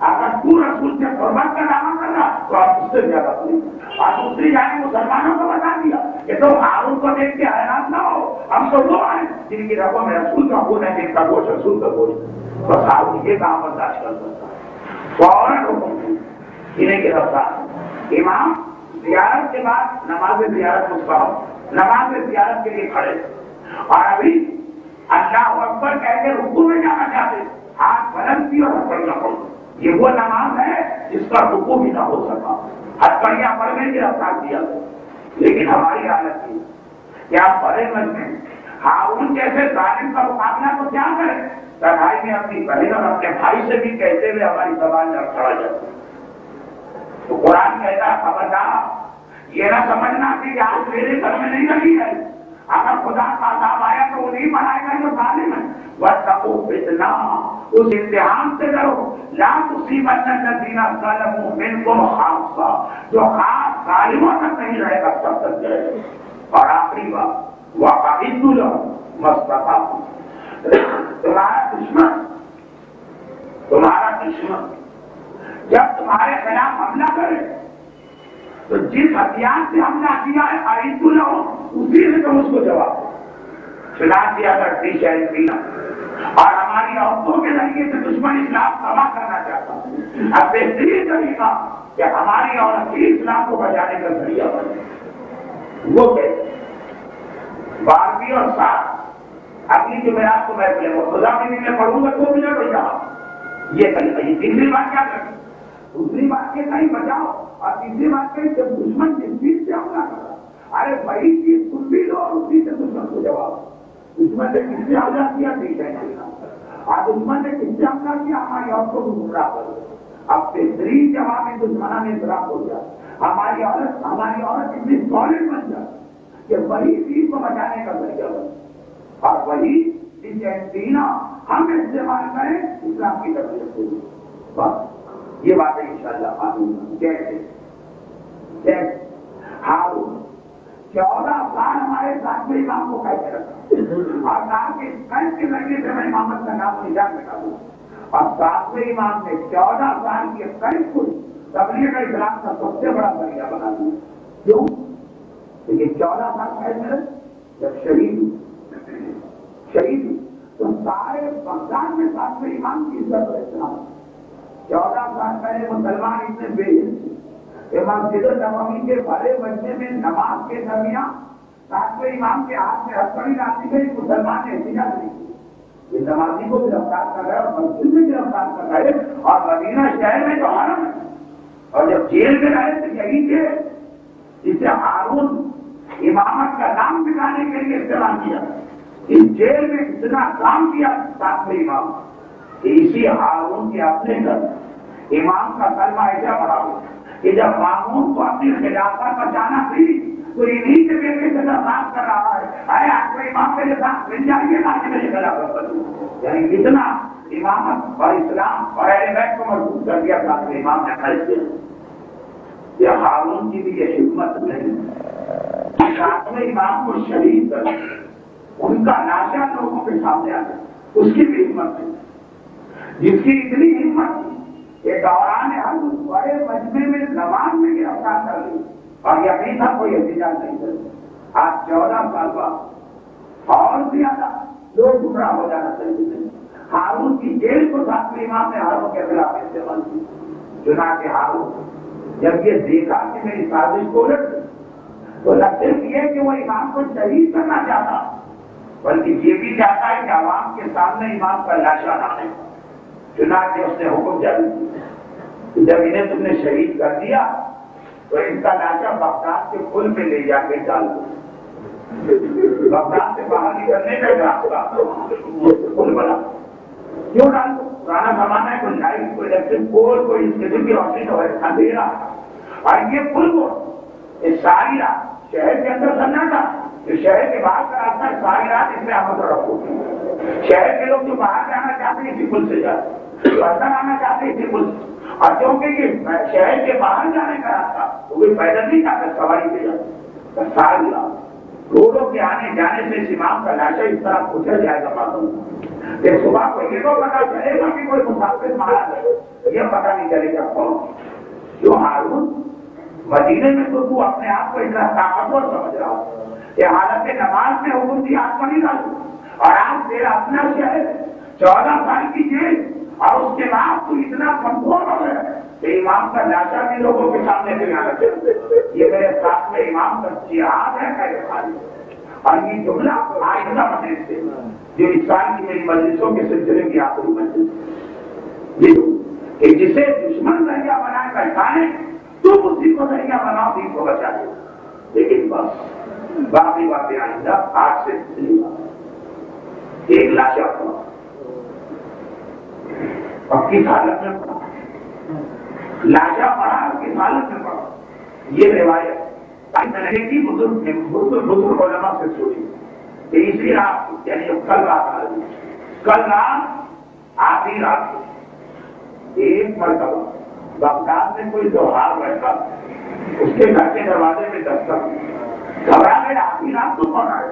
Speaker 2: اگر تو رسول سے قربت کا دعویٰ کر رہا تو آپ اس سے زیادہ کریں. اور دوسری جانب مسلمانوں کو بتا دیا کہ تم ہارون کو دیکھ کے حیران نہ ہو، ہم تو وہ ہیں جن کی رگوں میں رسول کا خون ہے، جن کا گوشت رسول کا گوشت. بس ہارون یہ کام برداشت کر سکتا ہے. فوراً حکم انہیں گرفتار. امام زیارت کے بعد نماز زیارت مستحب، نماز زیارت کے لیے کھڑے اور ابھی اللہ اکبر کہہ کے رکوع میں جانا چاہتے، ہاتھ بلند کی اور ہتھکڑیاں پڑھ. یہ وہ نماز ہے جس کا رکوع بھی نہ ہو سکا، ہتھکڑیاں پڑھ میں گرفتار کیا. لیکن ہماری حالت کی کیا بڑے من میں ہارون جیسے ظالم کا مقابلہ تو کیا کرے. لڑائی میں اپنی بہن اور اپنے بھائی سے بھی کہتے ہوئے ہماری زبان میں کھڑا جاتا. تو قرآن کہتا ہے خبردار یہ نہ سمجھنا کہ آج میرے گھر میں نہیں لگی ہے، اگر خدا کا عذاب آیا تو وہ نہیں بنائے گا جو ظالم ہے. واتقوا فتنہ، اس امتحان سے ڈرو، لا تصیبن الذین ظلموا منکم خاصہ، جو خاص ظالموں تک نہیں رہے گا سب تک جائے گا. اور آخری بات وَأَعِدُّوا لَهُم مَا اسْتَطَعْتُمْ، تمہارا دشمن جب تمہارے خلاف حملہ کرے تو جس ہتھیار سے حملہ کیا ہے اعدوا لہم اسی سے تم اس کو جواب دو. چنانچہ اگر پینا اور ہماری عورتوں کے ذریعے سے دشمن اسلام تباہ کرنا چاہتا ہے، اب بہترین طریقہ کہ ہماری عورت ہی اسلام کو بچانے کا ذریعہ بنے. وہ کہتے 12ویں اور 7 اگلی جمعرات کو میں خدا میں پڑھوں گا 2 منٹ ہو جاؤ. یہ تیسری بات کیا کریں، دوسری بات یہ نہیں بچاؤ، اور تیسری بات کہ جب دشمن جس چیز سے حملہ کر رہا ارے وہی چیز تم بھی لو اور اسی سے دشمن کو جواب. دشمن نے کس سے حملہ کیا ٹھیک ہے، اور دشمن نے کس سے حملہ کیا ہماری عورتوں کو گمراہ کر دو. اب بہترین جواب میں دشمنوں نے اطلاق ہو جائے. ہماری عورت اتنی سالڈ بن جائے کہ وہی چیز کو بچانے کا ذریعہ بنے، اور وہی اینٹینا ہم استعمال کریں اسلام کی تربیت کے لیے. بس یہ باتیں انشاءاللہ قانون کیسے ہارون 14 سال ہمارے ساتھ میں امام کو کیسے رکھا اور کہا کہ قید کے ذریعے سے میں امامت کا نام نجات بتا دوں. اور 7ویں امام نے 14 سال کے قید کو تبلیغ اسلام کا سب سے بڑا ذریعہ بنا دیا. کیوں؟ لیکن 14 سال قید میں جب شہید تو سارے بغداد میں 7ویں امام کی عزت و احترام. 14 سال پہلے مسلمان اتنے بے حس امام مسجد نبوی کے بڑے بچے میں نماز کے درمیان 7ویں امام کے ہاتھ میں ہتھکڑی ڈالتی گئی، مسلمان نے احتجاج نہیں کیا. یہ نمازی کو گرفتار کر رہے اور مسجد میں گرفتار کر رہے اور مدینہ شہر میں جو حرم ہے. اور جب جیل میں رہے تو یہی تھے جسے ہارون امامت کا نام بتانے کے لیے استعمال کیا. اس جیل میں اتنا کام کیا 7ویں امام، اسی ہارون کے اپنے گھر امام کا کلمہ ایسا پڑا ہوا کہ جب مامون کو اپنی خلافت بچانا تھی تو انہیں کے بیٹے سے درخواست کر رہا ہے اے 8ویں امام میرے ساتھ مل جائیے تاکہ میری خلافت بچوں. یعنی کتنا امامت اور اسلام اور اہل بیت کو مضبوط کر دیا 7ویں امام نے خرچ کیا. یہ ہارون کی بھی یہ حکمت نہیں 7ویں امام کو شہید کر ان کا لاشا لوگوں کے سامنے آ گیا. اس کی بھی ہمت تھی, جس کی اتنی ہمت تھی کہ دوران حج بڑے مجمع میں نماز میں گرفتار کر لی اور یقین تھا کوئی احتجاج نہیں کرے. آج 14 سال بعد اور زیادہ لوگ گمراہ ہو جانا چاہیے. ہارون کی جیل کو ساتویں امام نے ہارون کے خلاف استعمال کی. چنانچہ ہارون جب یہ دیکھا کہ میری سازش کو الٹ گئی تو نہ صرف یہ کہ وہ امام کو شہید کرنا چاہتا بلکہ یہ بھی چاہتا ہے کہ عوام کے سامنے امام کا لاشا نہ دے. چنانچہ اس نے حکم جاری کیا جب انہیں تم نے شہید کر دیا تو ان کا لاشا بغداد کے پل پہ لے جا کے ڈال دو. بغداد سے باہر نکلنے کا راستہ پل بنا کیوں ڈال دو؟ پرانا زمانہ ہے, کوئی لائٹ, کوئی الیکٹرک پول, کوئی اس قسم کی روشنی تو اندھیرا. اور یہ پل کو یہ ساری رات شہر کے اندر کرنا تھا, جو شہر کے باہر کا راستہ ہے ساری رات اس میں آمد و رفت ہوتی ہے. شہر کے لوگ جو باہر جانا چاہتے ہیں اسی پل سے جاتے, جو اندر آنا چاہتے ہیں اسی پل سے. اور کیونکہ یہ شہر کے باہر جانے کا راستہ تو کوئی پیدل نہیں جاتا, سواری پہ جاتا. ساری رات روڈوں کے آنے جانے سے اس امام کا لاشا اس طرح پوچھا جائے گا معلوم کہ صبح کو یہ تو پتا چلے گا کہ کوئی مسافر مارا ہے, یہ پتا نہیں چلے گا کون. جو ہارون مدینے میں تو اپنے آپ کو اتنا طاقتور سمجھ رہا ہو کہ حالت نماز میں حکم دیا آپ کو نہیں ڈالو, اور آپ تیرا اپنا شہر 14 سال کی جیل اور اس کے بعد تو اتنا کمزور ہو گیا کہ امام کا لاشا بھی لوگوں کے سامنے سے آنا چاہتے. یہ میرے ساتھ میں امام کا جہاد ہے میرے خالی. اور یہ جملہ آئندہ مجلس سے جو اس سال کی میری مجلسوں کے سلسلے کی آخری مجلس یہ کہ جسے دشمن ذریعہ بنائے پہچانے تم اسی کو ذریعہ بناؤ دین کو بچا دے. لیکن بس باقی باتیں آئندہ آج سے ایک لاشا پڑا اور کس حالت میں پڑا, لاشا پڑا اور کس حالت میں پڑا. یہ روایت بزرگ علماء سے سنی کہ اسی رات یعنی کل رات آدھی رات ایک مرتبہ بغداد میں کوئی لوہار بیٹھا, اس کے گھر کے دروازے میں دستک گھبرا گئے. آدھی رات تو کون آئے؟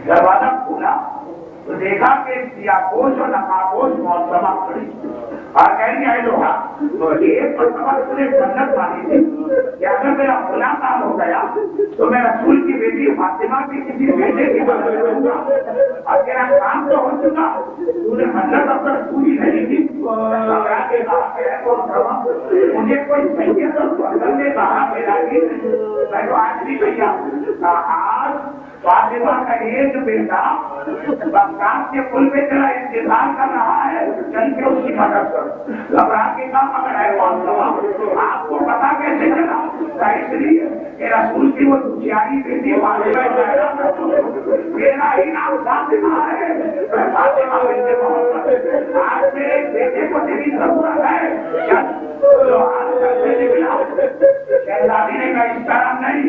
Speaker 2: دروازہ کھولا تو دیکھا کہ سیاپوش اور نقابوش معصمہ کھڑی اور کہہ دیا ہے لوہا تو ایک مرتبہ اس نے جنت مانی تھی کہ اگر میرا فلاں کام ہو گیا تو میں رسول کی بیٹی فاطمہ کی کسی بیٹے کی مدد کروں گا, اور تیرا کام تو ہو چکا, تو نے منت اب تک پوری نہیں کی. مجھے کوئی سید اور فضل نے کہا میرا میں تو آج بھی بھیا آج فاطمہ کا ایک بیٹا بغداد کے پل پہ تیرا انتظار کر رہا ہے, چل کے اس کی مدد کر. گھبرا کے کام اگر ہے آپ کو پتا کیسے چلا؟ اس لیے کہ رسول کی وہ دوسری بیٹی میرا ہی نام فاطمہ ہے. فاطمہ بنت محمد, آج میرے بیٹے کو تیری ضرورت ہے. شہزادی نے کہا اس طرح نہیں,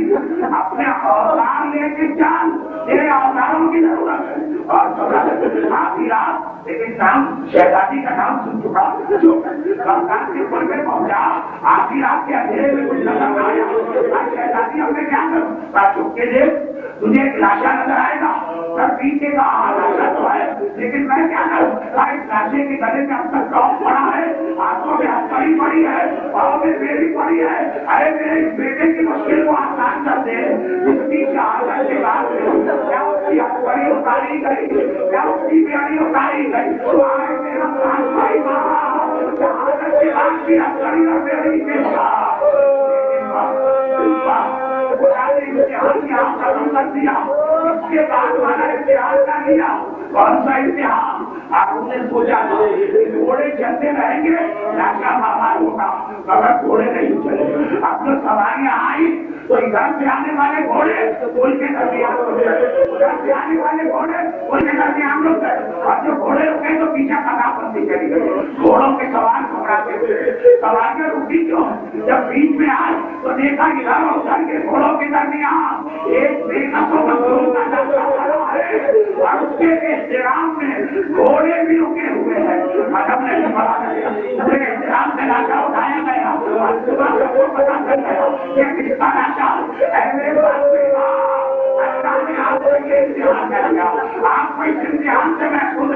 Speaker 2: اپنے اوزار لے کے چل, تیرے اوزاروں کی ضرورت ہے. اور آدھی رات لیکن نام شہزادی کا نام سن چکا جو بغداد کے پل پہ پہنچا. آدھی رات کے اندھیرے میں کچھ نظر آیا. شہزادی ہم نے کیا کروں چپ کے دیکھ, تجھے ایک لاشا نظر آئے گا, سر پیچھے کا لاشا تو ہے لیکن میں کیا کروں, اس لاشے کے گلے میں اب تک ٹاپ پڑا ہے, ہاتھوں میں ہتھکڑی پڑی ہے, پاؤں میں بیڑی پڑی ہے. ارے میرے بیٹے کی مشکل کو آسان کر دے. اس کی شہادت کے بعد کیا اس کی ہتھکڑی اتاری گئی, کیا اس کی بیڑی اتاری گئی, تو آئے میرا پرانا بھائی وہاں شہادت کے بعد کی ہتھکڑی اور بیڑی کے ساتھ ختم کر دیا. اس کے بعد والا امتحان کا لیا. کون سا امتحان؟ آپ نے سوچا گھوڑے چلتے رہیں گے لاشا بابار ہوگا, مگر گھوڑے نہیں چلے. اب جو سواریاں آئی تو ادھر سے آنے والے گھوڑے پل کے درمیان رک گئے, ادھر سے آنے والے گھوڑے پل کے درمیان رک گئے, اور جو گھوڑے رکے تو پیچھے قضا بندی چلی گئی. گھوڑوں کے سوار گھبراتے ہوئے, سواریاں رکی کیوں؟ جب بیچ میں آئے تو دیکھا ادھر اور ادھر کے گھوڑوں کے درمیان ایک بے نسو مزدور کا لاشا پڑا ہے, اور اس کے احترام میں گھوڑے بھی رکے ہوئے ہیں. مذہب نے پڑا گیا, پورے احترام سے لاشا اٹھایا گیا, اور صبح سب کو پتا چل گیا کہ کس کا لاشا ہے. میرے پاس اللہ نے آپ کو یہ امتحان کر لیا. آپ کو اس امتحان سے محفوظ